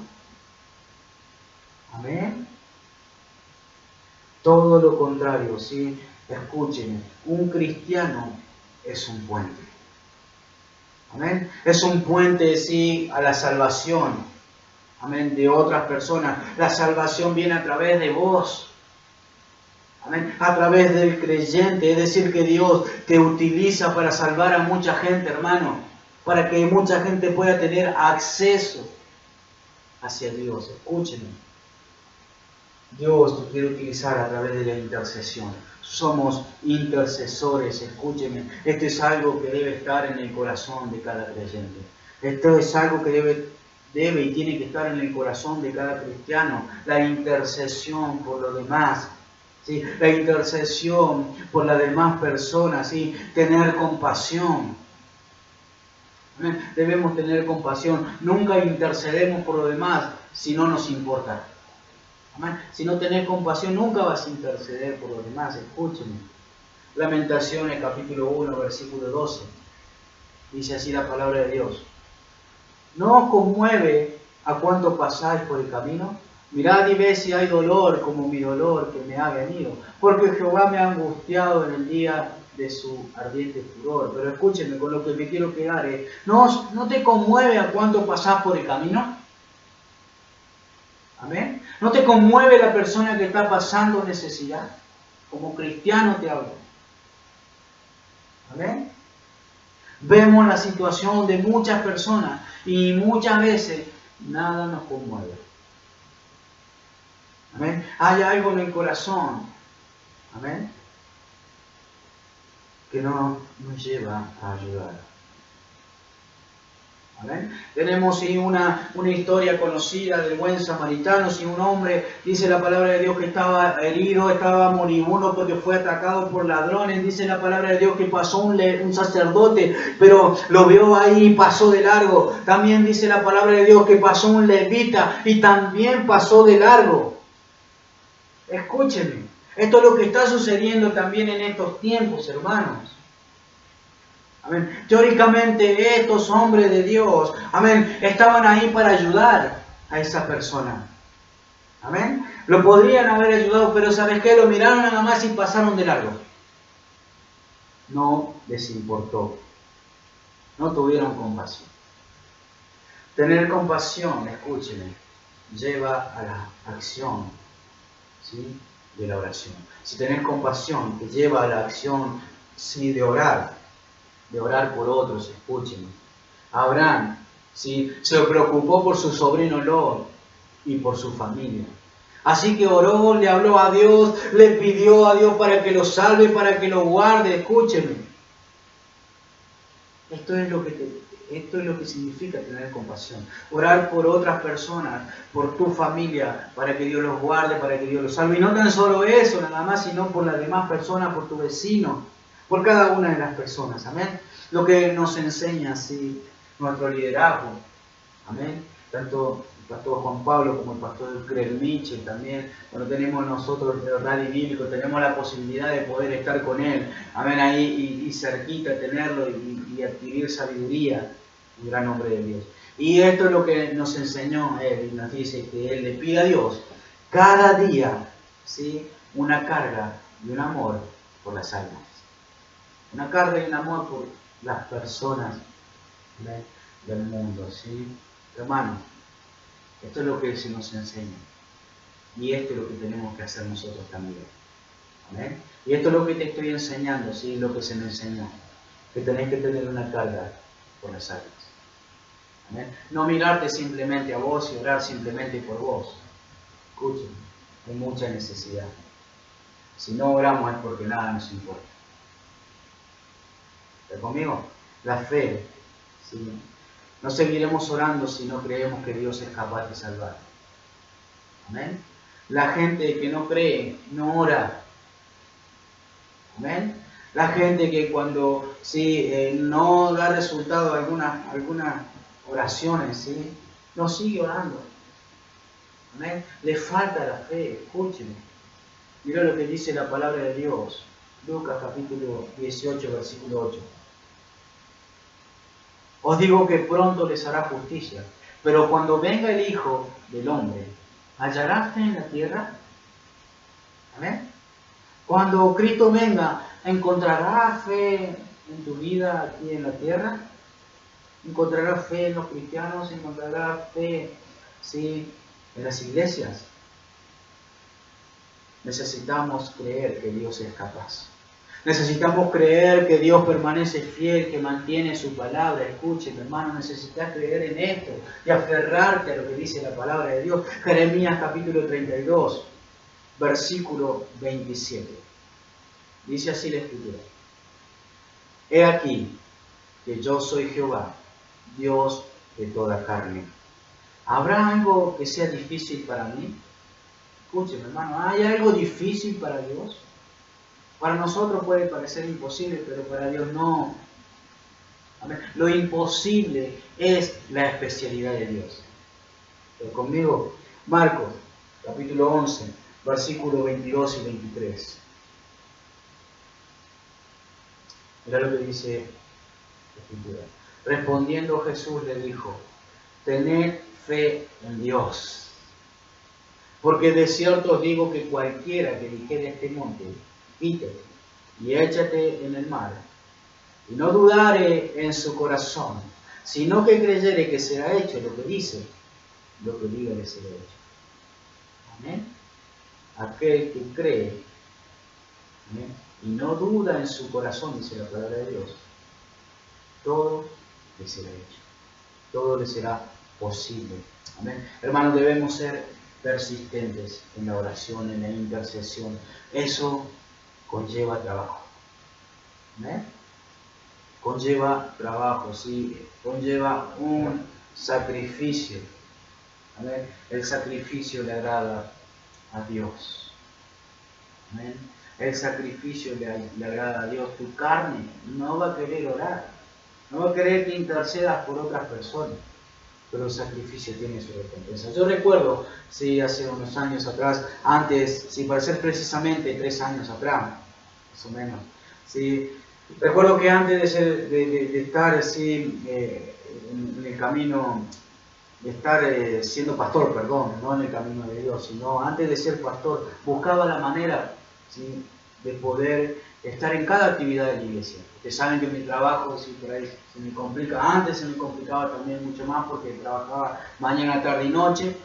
Amén. Todo lo contrario, ¿sí? Escúchenme, un cristiano es un puente. Amén. Es un puente, sí, a la salvación. Amén. De otras personas. La salvación viene a través de vos. Amén. A través del creyente. Es decir, que Dios te utiliza para salvar a mucha gente, hermano. Para que mucha gente pueda tener acceso hacia Dios. Escúchenme. Dios te quiere utilizar a través de la intercesión. Somos intercesores, escúcheme. Esto es algo que debe estar en el corazón de cada creyente. Esto es algo que debe y tiene que estar en el corazón de cada cristiano. La intercesión por los demás. ¿Sí? La intercesión por las demás personas. ¿Sí? Tener compasión. Debemos tener compasión. Nunca intercedemos por los demás si no nos importa. Si no tenés compasión, nunca vas a interceder por los demás. Escúchenme. Lamentaciones, capítulo 1, versículo 12. Dice así la palabra de Dios. ¿No os conmueve a cuánto pasáis por el camino? Mirad y ved si hay dolor como mi dolor que me ha venido. Porque Jehová me ha angustiado en el día de su ardiente furor. Pero escúchenme, con lo que me quiero quedar es, ¿no te conmueve a cuánto pasás por el camino? Amén. ¿No te conmueve la persona que está pasando necesidad? Como cristiano te hablo. Amén. Vemos la situación de muchas personas y muchas veces nada nos conmueve. Amén. Hay algo en el corazón. Amén. Que no nos lleva a ayudar. ¿Amén? Tenemos una historia conocida del buen samaritano. Si un hombre, dice la palabra de Dios, que estaba herido, estaba moribundo porque fue atacado por ladrones. Dice la palabra de Dios que pasó un sacerdote, pero lo vio ahí y pasó de largo. También dice la palabra de Dios que pasó un levita y también pasó de largo. Escúchenme, esto es lo que está sucediendo también en estos tiempos, hermanos. Amén. Teóricamente estos hombres de Dios, amén, estaban ahí para ayudar a esa persona. Amén. Lo podrían haber ayudado, pero ¿sabes qué? Lo miraron nada más y pasaron de largo. No les importó. No tuvieron compasión. Tener compasión, escúchenme, lleva a la acción, ¿sí?, de la oración. Si tenés compasión, te lleva a la acción, sí, de orar por otros. Escúchenme. Abraham, ¿sí?, se preocupó por su sobrino Lot y por su familia. Así que oró, le habló a Dios, le pidió a Dios para que lo salve, para que lo guarde. Escúchenme. Esto es lo que significa tener compasión. Orar por otras personas, por tu familia, para que Dios los guarde, para que Dios los salve. Y no tan solo eso, nada más, sino por las demás personas, por tu vecino, por cada una de las personas. Amén. Lo que nos enseña, sí, nuestro liderazgo. Amén. Tanto el pastor Juan Pablo como el pastor Greg Mitchell también. Cuando tenemos nosotros el rally bíblico, tenemos la posibilidad de poder estar con él. Amén. Ahí y cerquita tenerlo y adquirir sabiduría. En el gran nombre de Dios. Y esto es lo que nos enseñó él. Y nos dice que él le pide a Dios cada día, ¿sí?, una carga y un amor por las almas. Una carga y un amor por las personas del mundo, ¿sí? Hermano, esto es lo que se nos enseña. Y esto es lo que tenemos que hacer nosotros también. ¿Amén? Y esto es lo que te estoy enseñando, ¿sí? Lo que se me enseñó. Que tenés que tener una carga por las almas. ¿Amén? No mirarte simplemente a vos y orar simplemente por vos. Escuchen, hay mucha necesidad. Si no oramos es porque nada nos importa. ¿Está conmigo? La fe, ¿sí? No seguiremos orando si no creemos que Dios es capaz de salvar. Amén. La gente que no cree, no ora. Amén. La gente que cuando no da resultado algunas oraciones, ¿sí?, no sigue orando. Amén. Le falta la fe, escúcheme. Mira lo que dice la palabra de Dios. Lucas capítulo 18, versículo 8. Os digo que pronto les hará justicia, pero cuando venga el Hijo del Hombre, ¿hallará fe en la tierra? Amén. Cuando Cristo venga, ¿encontrará fe en tu vida aquí en la tierra? ¿Encontrará fe en los cristianos? ¿Encontrará fe, sí, en las iglesias? Necesitamos creer que Dios es capaz. Necesitamos creer que Dios permanece fiel, que mantiene su palabra. Escuchen, hermano, necesitas creer en esto y aferrarte a lo que dice la palabra de Dios. Jeremías capítulo 32, versículo 27. Dice así la Escritura. He aquí que yo soy Jehová, Dios de toda carne. ¿Habrá algo que sea difícil para mí? Escuchen, hermano, ¿hay algo difícil para Dios? Para nosotros puede parecer imposible, pero para Dios no. Amén. Lo imposible es la especialidad de Dios. Pero conmigo, Marcos, capítulo 11, versículos 22 y 23. Mira lo que dice la Escritura. Respondiendo Jesús le dijo, tened fe en Dios. Porque de cierto os digo que cualquiera que dijere este monte, quítate y échate en el mar, y no dudare en su corazón, sino que creyere que será hecho lo que dice, lo que diga le será hecho. Amén. Aquel que cree, amén, y no duda en su corazón, dice la palabra de Dios, todo le será hecho, todo le será posible. Amén. Hermanos, debemos ser persistentes en la oración, en la intercesión. Eso conlleva trabajo. ¿Amén? Conlleva trabajo, sí, conlleva un sacrificio. ¿Amén? El sacrificio le agrada a Dios. ¿Amén? El sacrificio le agrada a Dios. Tu carne no va a querer orar, no va a querer que intercedas por otras personas, pero el sacrificio tiene su recompensa. Yo recuerdo, sí, hace unos años atrás, antes, sí, para ser precisamente 3 años atrás, más o menos, sí, recuerdo que antes de estar así en el camino, de estar siendo pastor, perdón, no en el camino de Dios, sino antes de ser pastor, buscaba la manera, ¿sí?, de poder estar en cada actividad de la iglesia. Ustedes saben que mi trabajo, si por ahí se me complica, antes se me complicaba también mucho más porque trabajaba mañana, tarde y noche,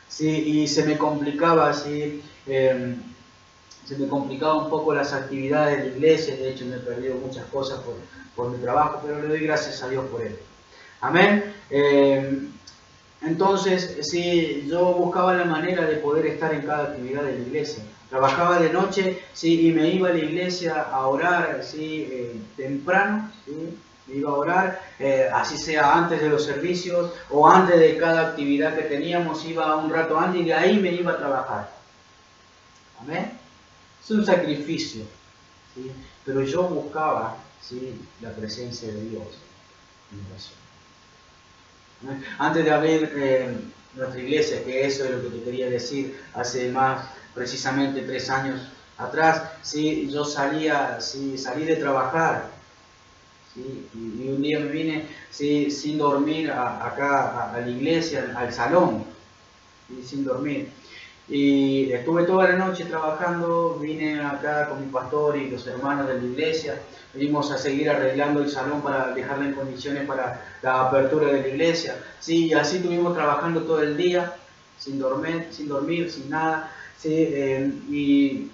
¿sí?, y se me complicaba, ¿sí?, se me complicaba un poco las actividades de la iglesia. De hecho me he perdido muchas cosas por mi trabajo, pero le doy gracias a Dios por él. Amén. Entonces, sí, yo buscaba la manera de poder estar en cada actividad de la iglesia. Trabajaba de noche, sí, y me iba a la iglesia a orar, sí, temprano, sí, me iba a orar, así sea antes de los servicios o antes de cada actividad que teníamos, iba un rato antes y de ahí me iba a trabajar. Amén. Es un sacrificio, ¿sí?, pero yo buscaba, sí, la presencia de Dios en mi oración. Antes de abrir nuestra iglesia, que eso es lo que te quería decir, hace más precisamente 3 años atrás, ¿sí?, yo salí de trabajar, ¿sí?, y un día me vine, ¿sí?, sin dormir acá a la iglesia, al salón, ¿sí?, sin dormir. Y estuve toda la noche trabajando, vine acá con mi pastor y los hermanos de la iglesia, venimos a seguir arreglando el salón para dejarlo en condiciones para la apertura de la iglesia. Sí, y así estuvimos trabajando todo el día, sin dormir, sin nada. Sí, y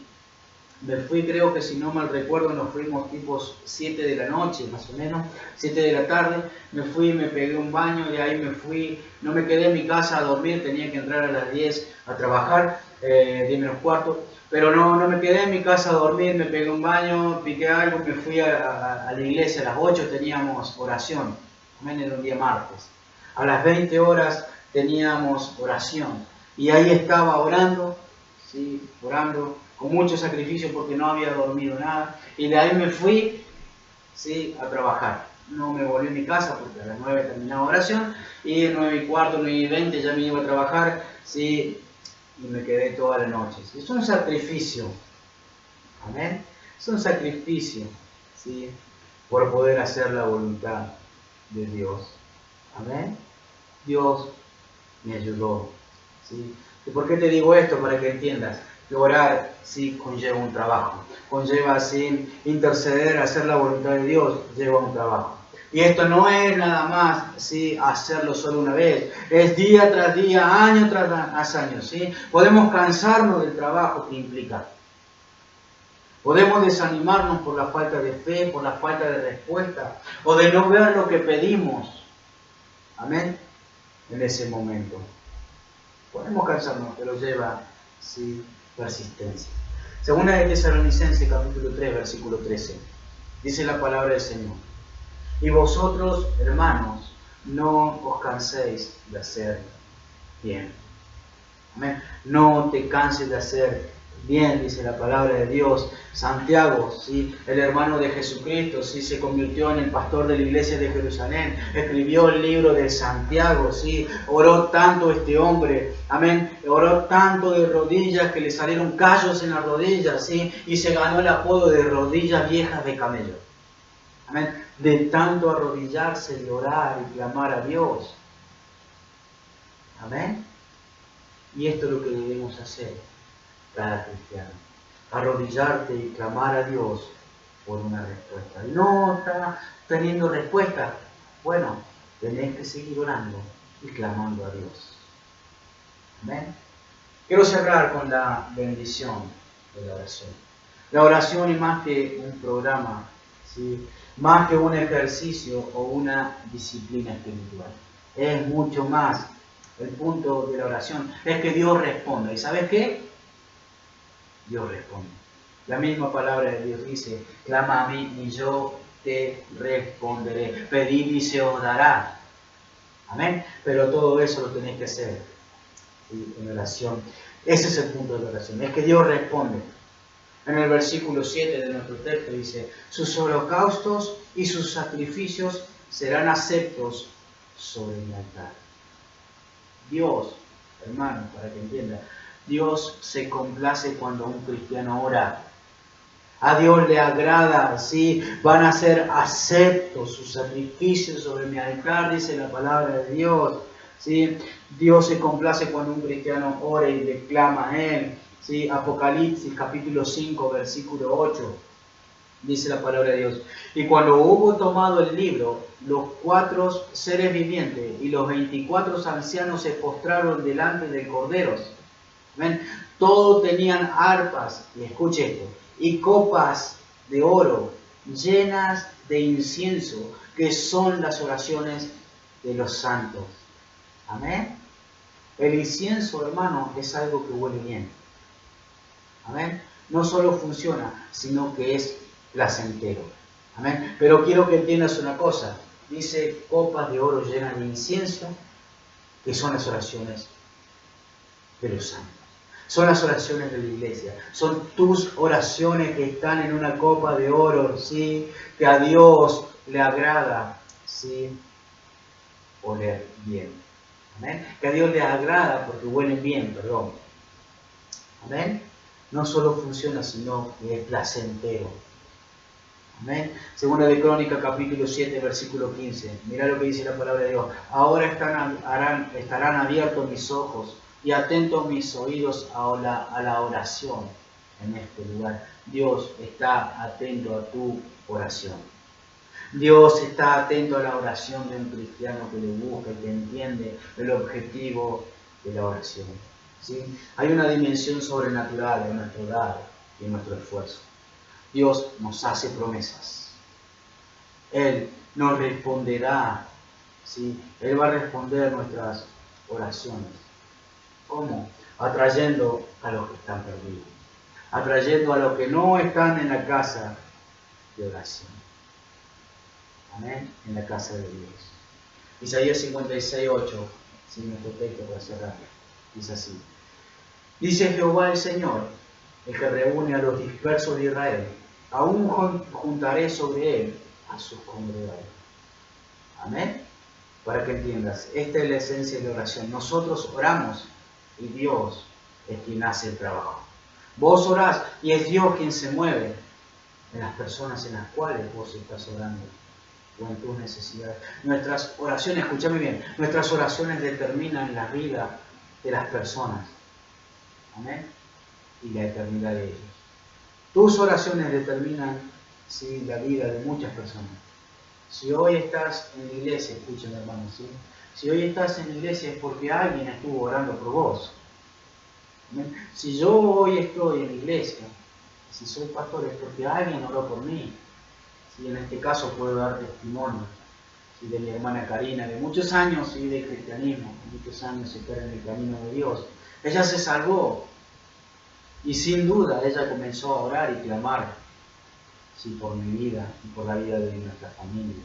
me fui, creo que si no mal recuerdo, nos fuimos tipos 7 de la noche, más o menos, 7 de la tarde, me fui, me pegué un baño y ahí me fui, no me quedé en mi casa a dormir, tenía que entrar a las 10 a trabajar, 10 menos cuarto, pero no me quedé en mi casa a dormir, me pegué un baño, piqué algo, me fui a la iglesia, a las 8 teníamos oración, era un día martes, a las 20 horas teníamos oración, y ahí estaba orando, sí, orando, con mucho sacrificio porque no había dormido nada, y de ahí me fui, sí, a trabajar. no me volví a mi casa porque a las 9 terminaba oración y 9:15, 9:20 ya me iba a trabajar, ¿sí? Y me quedé toda la noche. ¿Sí? Es un sacrificio, amén, es un sacrificio, ¿sí? Por poder hacer la voluntad de Dios, amén. Dios me ayudó, ¿sí? ¿Y por qué te digo esto? Para que entiendas que orar sí conlleva un trabajo, conlleva sí interceder, hacer la voluntad de Dios, lleva un trabajo. Y esto no es nada más ¿sí? hacerlo solo una vez, es día tras día, año tras año. ¿sí? Podemos cansarnos del trabajo que implica. Podemos desanimarnos por la falta de fe, por la falta de respuesta, o de no ver lo que pedimos. Amén. En ese momento. Podemos cansarnos, pero lleva ¿sí? persistencia. Segunda de Tesalonicenses, capítulo 3, versículo 13. Dice la palabra del Señor. Y vosotros, hermanos, no os canséis de hacer bien. Amén. No te canses de hacer bien, dice la palabra de Dios. Santiago, ¿sí? El hermano de Jesucristo, ¿sí? Se convirtió en el pastor de la iglesia de Jerusalén. Escribió el libro de Santiago, ¿sí? Oró tanto este hombre, amén. Oró tanto de rodillas que le salieron callos en las rodillas, ¿sí? Y se ganó el apodo de rodillas viejas de camello. Amén. De tanto arrodillarse y orar y clamar a Dios. Amén. Y esto es lo que debemos hacer cada cristiano. Arrodillarte y clamar a Dios por una respuesta. No está teniendo respuesta. Bueno, tenés que seguir orando y clamando a Dios. Amén. Quiero cerrar con la bendición de la oración. La oración es más que un programa, ¿sí? Más que un ejercicio o una disciplina espiritual. Es mucho más. El punto de la oración es que Dios responda. ¿Y sabes qué? Dios responde. La misma palabra de Dios dice, clama a mí y yo te responderé. Pedid y se os dará. Amén. Pero todo eso lo tenéis que hacer ¿sí? en oración. Ese es el punto de la oración. Es que Dios responde. En el versículo 7 de nuestro texto dice, sus holocaustos y sus sacrificios serán aceptos sobre mi altar. Dios, hermano, para que entienda, Dios se complace cuando un cristiano ora. A Dios le agrada, ¿sí? Van a ser aceptos sus sacrificios sobre mi altar, dice la palabra de Dios, ¿sí? Dios se complace cuando un cristiano ora y le clama a Él, ¿sí? Apocalipsis capítulo 5, versículo 8. Dice la palabra de Dios. Y cuando hubo tomado el libro, los 4 seres vivientes y los 24 ancianos se postraron delante del Cordero. ¿Ven? Todos tenían arpas, y escuche esto, y copas de oro llenas de incienso, que son las oraciones de los santos. Amén. El incienso, hermano, es algo que huele bien. Amén. No solo funciona, sino que es placentero. Amén. Pero quiero que entiendas una cosa. Dice copas de oro llenas de incienso, que son las oraciones de los santos. Son las oraciones de la iglesia. Son tus oraciones que están en una copa de oro, ¿sí? Que a Dios le agrada, ¿sí? Oler bien. Amén. Que a Dios le agrada porque huelen bien, perdón. Amén. No solo funciona, sino que es placentero. Amén. Segunda de Crónicas, capítulo 7, versículo 15. Mira lo que dice la palabra de Dios. Ahora estarán abiertos mis ojos y atentos mis oídos a la oración en este lugar. Dios está atento a tu oración. Dios está atento a la oración de un cristiano que le busca y que entiende el objetivo de la oración. ¿Sí? Hay una dimensión sobrenatural en nuestro dar y en nuestro esfuerzo. Dios nos hace promesas. Él nos responderá. ¿Sí? Él va a responder nuestras oraciones. ¿Cómo? Atrayendo a los que están perdidos. Atrayendo a los que no están en la casa de oración. Amén. En la casa de Dios. Isaías 56, 8. Sin nuestro texto para cerrar. Dice así. Dice Jehová el Señor, el que reúne a los dispersos de Israel. Aún juntaré sobre él a sus congregados. Amén. Para que entiendas, esta es la esencia de la oración. Nosotros oramos y Dios es quien hace el trabajo. Vos orás y es Dios quien se mueve en las personas en las cuales vos estás orando o en tus necesidades. Nuestras oraciones, escúchame bien, nuestras oraciones determinan la vida de las personas. Amén. Y la eternidad de ellos. Tus oraciones determinan, ¿sí?, la vida de muchas personas. Si hoy estás en la iglesia, escúchame hermano, ¿sí? Si hoy estás en la iglesia es porque alguien estuvo orando por vos. ¿Amén? Si yo hoy estoy en la iglesia, si soy pastor, es porque alguien oró por mí. ¿Sí? En este caso puedo dar testimonio, ¿sí?, de mi hermana Karina, de muchos años, ¿sí?, de cristianismo, de muchos años estar en el camino de Dios. Ella se salvó y sin duda ella comenzó a orar y clamar, ¿sí?, por mi vida y por la vida de nuestra familia.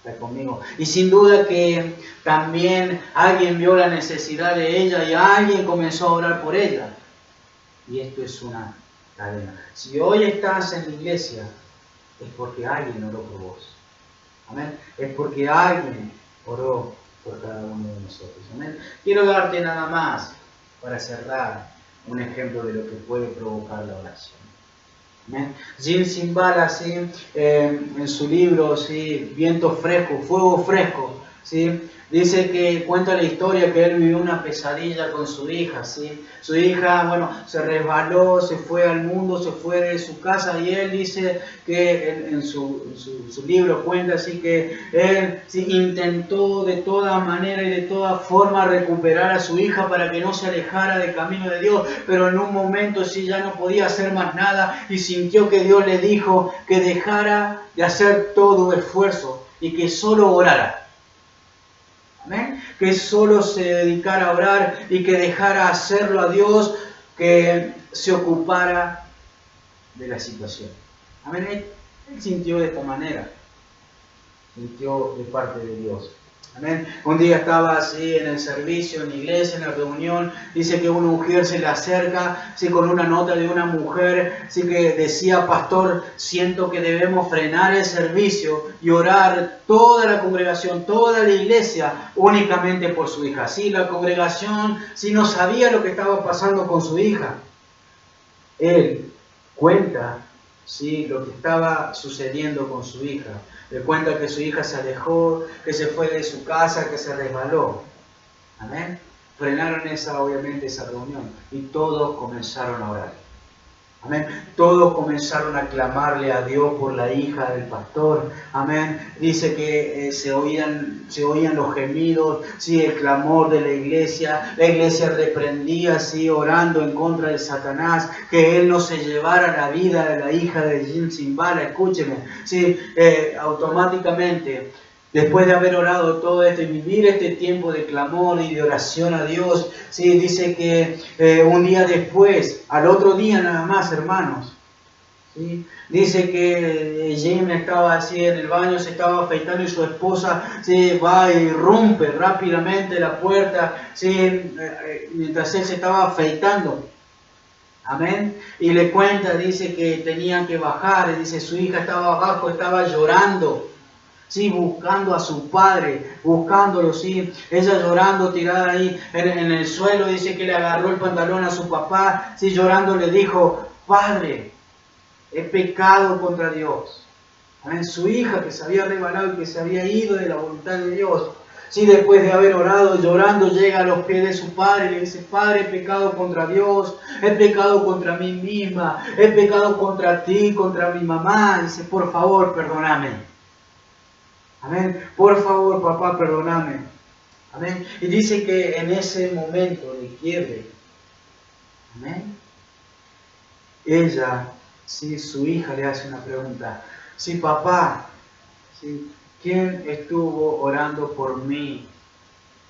Está conmigo. Y sin duda que también alguien vio la necesidad de ella y alguien comenzó a orar por ella. Y esto es una cadena. Si hoy estás en la iglesia, es porque alguien oró por vos. Amén. Es porque alguien oró por cada uno de nosotros. Amén. Quiero darte nada más, para cerrar, un ejemplo de lo que puede provocar la oración. Jim Cymbala, ¿sí?, en su libro, ¿sí?, Viento Fresco, Fuego Fresco, ¿sí?, dice que cuenta la historia que él vivió una pesadilla con su hija, ¿sí? Su hija, bueno, se resbaló, se fue al mundo, se fue de su casa y él dice que en su libro cuenta así que él, ¿sí?, intentó de toda manera y de toda forma recuperar a su hija para que no se alejara del camino de Dios, pero en un momento sí ya no podía hacer más nada y sintió que Dios le dijo que dejara de hacer todo esfuerzo y que solo orara. Amén. Que solo se dedicara a orar y que dejara hacerlo a Dios, que se ocupara de la situación. Amén. Él sintió de esta manera, sintió de parte de Dios. Amén. Un día estaba así en el servicio, en la iglesia, en la reunión. Dice que una mujer se le acerca, sí, con una nota de una mujer, sí, que decía: pastor, siento que debemos frenar el servicio y orar toda la congregación, toda la iglesia, únicamente por su hija. Sí, la congregación sí no sabía lo que estaba pasando con su hija. Él cuenta, sí, lo que estaba sucediendo con su hija. Le cuenta que su hija se alejó, que se fue de su casa, que se resbaló. Amén. Frenaron obviamente esa reunión y todos comenzaron a orar. Amén. Todos comenzaron a clamarle a Dios por la hija del pastor. Amén. Dice que se oían los gemidos, sí, el clamor de la iglesia. La iglesia reprendía, sí, orando en contra de Satanás, que él no se llevara la vida de la hija de Jim Cymbala. Escúcheme, sí, automáticamente, después de haber orado todo esto y vivir este tiempo de clamor y de oración a Dios, sí, dice que un día después, al otro día nada más, hermanos, ¿sí?, dice que Jim estaba así en el baño, se estaba afeitando y su esposa, sí, va y rompe rápidamente la puerta, sí, mientras él se estaba afeitando. Amén. Y le cuenta, dice que tenían que bajar, y dice su hija estaba abajo, estaba llorando. Sí, buscando a su padre, buscándolo, sí, ella llorando, tirada ahí en el suelo. Dice que le agarró el pantalón a su papá, sí, llorando le dijo: padre, he pecado contra Dios. Amén. Su hija que se había rebalado y que se había ido de la voluntad de Dios, sí, después de haber orado, llorando, llega a los pies de su padre y le dice: padre, he pecado contra Dios, he pecado contra mí misma, he pecado contra ti, contra mi mamá. Dice: por favor, perdóname. Amén. Por favor, papá, perdóname. Amén. Y dice que en ese momento de quiebre, amén, ella, sí, su hija le hace una pregunta: sí, papá, sí, ¿quién estuvo orando por mí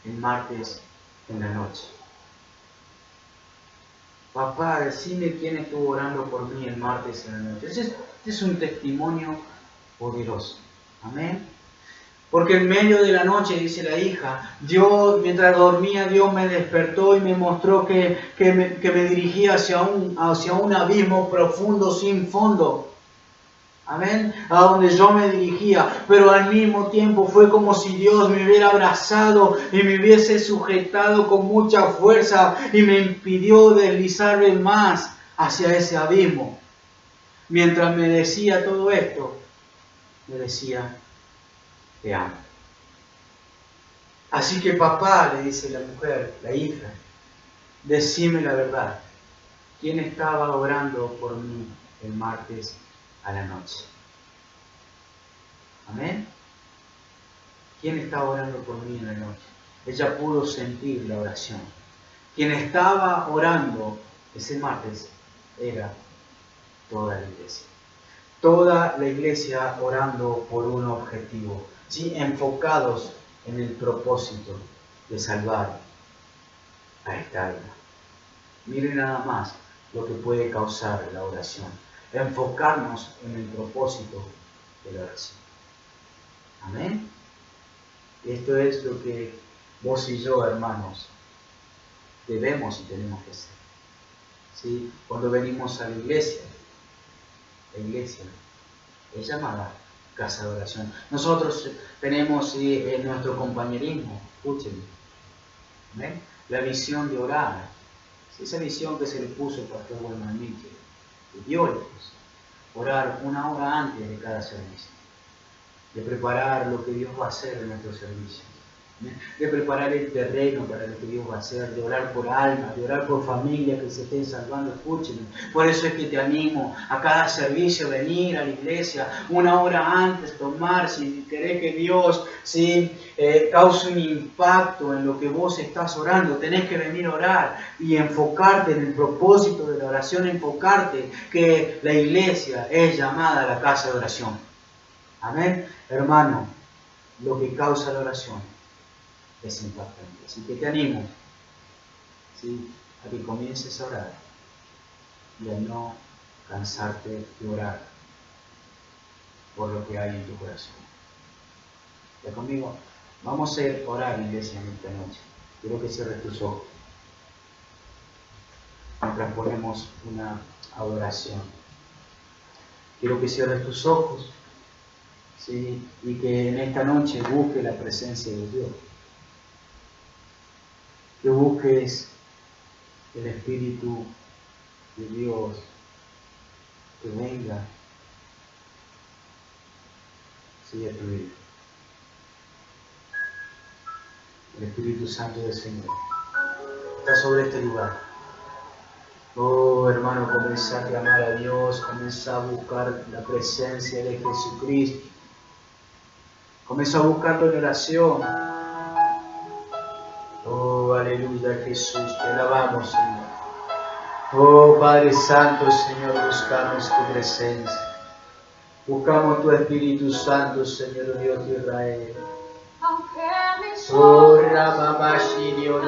el martes en la noche? Papá, decime quién estuvo orando por mí el martes en la noche. Este es un testimonio poderoso. Amén. Porque en medio de la noche, dice la hija, Dios, mientras dormía, Dios me despertó y me mostró que me dirigía hacia un abismo profundo sin fondo. Amén. A donde yo me dirigía. Pero al mismo tiempo fue como si Dios me hubiera abrazado y me hubiese sujetado con mucha fuerza y me impidió deslizarme más hacia ese abismo. Mientras me decía todo esto, me decía, te amo. Así que papá, le dice la mujer, la hija, decime la verdad. ¿Quién estaba orando por mí el martes a la noche? Amén. ¿Quién estaba orando por mí en la noche? Ella pudo sentir la oración. Quien estaba orando ese martes era toda la iglesia. Toda la iglesia orando por un objetivo, ¿sí? Enfocados en el propósito de salvar a esta alma. Miren nada más lo que puede causar la oración. Enfocarnos en el propósito de la oración. Amén. Esto es lo que vos y yo, hermanos, debemos y tenemos que hacer. ¿Sí? Cuando venimos a la iglesia es llamada casa de oración. Nosotros tenemos nuestro compañerismo, escúchenme, ¿ven? La visión de orar, ¿sí? Esa visión que se le puso al pastor Wilman Mitchell, de Dios, orar 1 hora antes de cada servicio, de preparar lo que Dios va a hacer en nuestro servicio, de preparar el terreno para lo que Dios va a hacer, de orar por almas, de orar por familias que se estén salvando. Escúchenme. Por eso es que te animo a cada servicio venir a la iglesia 1 hora antes, tomar, si querés que Dios cause un impacto en lo que vos estás orando, tenés que venir a orar y enfocarte en el propósito de la oración, enfocarte que la iglesia es llamada a la casa de oración. Amén. Hermano, lo que causa la oración es impactante. Así que te animo, ¿sí?, a que comiences a orar y a no cansarte de orar por lo que hay en tu corazón. ¿Ya conmigo? Vamos a orar, iglesia, en esta noche. Quiero que cierres tus ojos mientras ponemos una adoración. Quiero que cierres tus ojos, ¿sí?, y que en esta noche busques la presencia de Dios. Que busques el Espíritu de Dios, que venga, sí, a tu vida. El Espíritu Santo del Señor está sobre este lugar. Oh, hermano, comienza a clamar a Dios, comienza a buscar la presencia de Jesucristo. Comienza a buscarlo en oración. Oh, aleluya, Jesús, te alabamos, Señor. Oh, Padre Santo, Señor, buscamos tu presencia. Buscamos tu Espíritu Santo, Señor Dios de Israel. Oh, Ramamashi, Dios,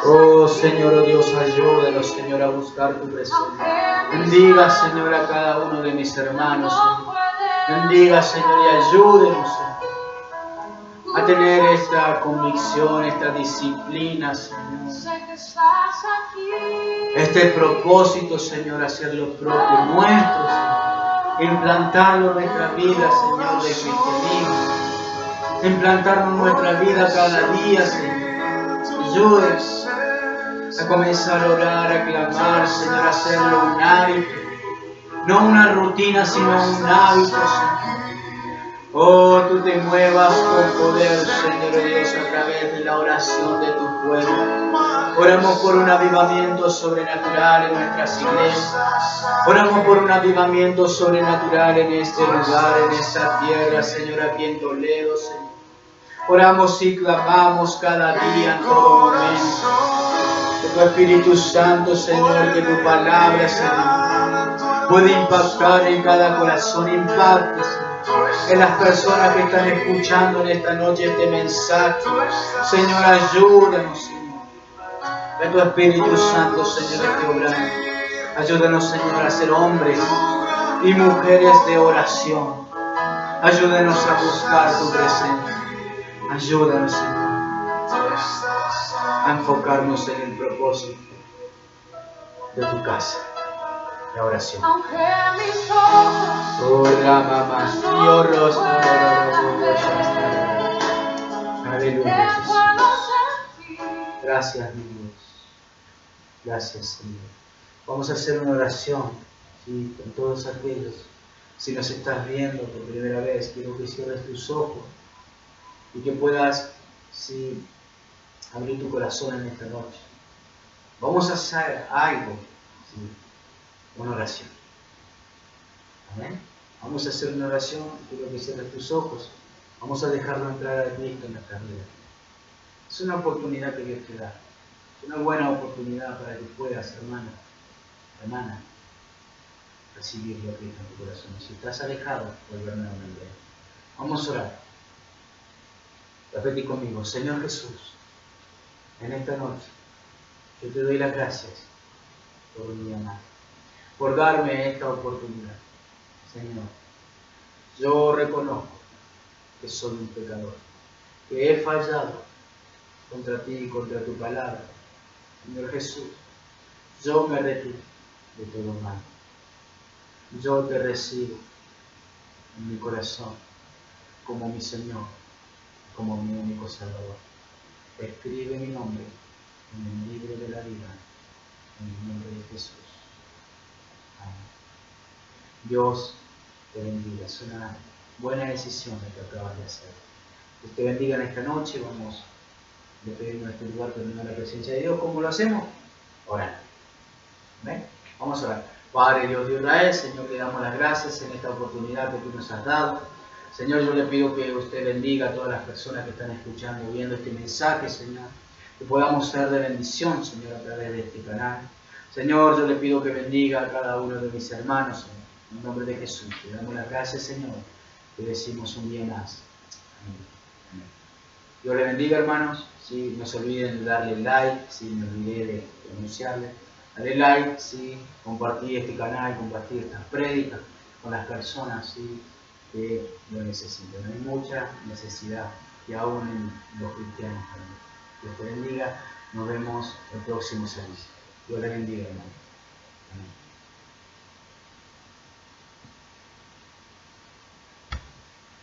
oh Señor, oh Dios, ayúdanos, Señor, a buscar tu presencia. Bendiga, Señor, a cada uno de mis hermanos, Señor. Bendiga, Señor, y ayúdenos, Señor, a tener esta convicción, esta disciplina, Señor. Este propósito, Señor, hacer lo propio nuestro, Señor. Implantarlo en nuestra vida, Señor, de cristianismo. Implantarlo en nuestra vida cada día, Señor. Ayúdanos a comenzar a orar, a clamar, Señor, a hacerlo un hábito. No una rutina, sino un hábito, Señor. Oh, tú te muevas con poder, Señor Dios, a través de la oración de tu pueblo. Oramos por un avivamiento sobrenatural en nuestras iglesias. Oramos por un avivamiento sobrenatural en este lugar, en esta tierra, Señor, aquí en Toledo, Señor. Oramos y clamamos cada día, en todo momento. Que tu Espíritu Santo, Señor, que tu palabra, Señor, puede impactar en cada corazón, impacte, Señor, en las personas que están escuchando en esta noche este mensaje. Señor, ayúdanos, Señor. Que tu Espíritu Santo, Señor, esté obrando. Ayúdanos, Señor, a ser hombres y mujeres de oración. Ayúdanos a buscar tu presencia. Ayúdanos, Señor. ayúdanos a enfocarnos en el propósito de tu casa. La oración. Aleluya, Jesús. Gracias, mi Dios. Gracias, Señor. Vamos a hacer una oración, ¿sí? Con todos aquellos. Si nos estás viendo por primera vez, quiero que cierres tus ojos y que puedas, sí, abrir tu corazón en esta noche. Vamos a hacer algo, ¿sí? Una oración. Amén. Vamos a hacer una oración, quiero que cierres tus ojos. Vamos a dejarlo entrar a Cristo en nuestra vida. Es una oportunidad que Dios te da. Es una buena oportunidad para que puedas, hermana, recibirlo a Cristo en tu corazón. Si estás alejado, volver nuevamente. Vamos a orar. Repetí conmigo, Señor Jesús, en esta noche, yo te doy las gracias por un día más, por darme esta oportunidad. Señor, yo reconozco que soy un pecador, que he fallado contra ti y contra tu palabra. Señor Jesús, yo me retiro de todo mal. Yo te recibo en mi corazón como mi Señor, como mi único Salvador. Escribe mi nombre en el libro de la vida, en el nombre de Jesús. Amén. Dios te bendiga. Es una buena decisión la que acabas de hacer. Dios te bendiga en esta noche. Vamos a pedirnos en este lugar terminar la presencia de Dios. ¿Cómo lo hacemos? Orando. ¿Ven? Vamos a orar. Padre Dios de Israel, Señor, te damos las gracias en esta oportunidad que tú nos has dado. Señor, yo le pido que usted bendiga a todas las personas que están escuchando y viendo este mensaje, Señor. Que podamos ser de bendición, Señor, a través de este canal. Señor, yo le pido que bendiga a cada uno de mis hermanos, Señor. En nombre de Jesús, te damos las gracias, Señor. Te decimos un día más. Amén. Dios le bendiga, hermanos. Sí, no se olviden de darle like, si me olvidé de pronunciarle. Dale like, sí, compartir este canal, compartir estas prédicas con las personas, sí, que lo necesitan. Hay mucha necesidad y aún en los cristianos también. Dios te bendiga. Nos vemos el próximo servicio. Dios le bendiga, hermano.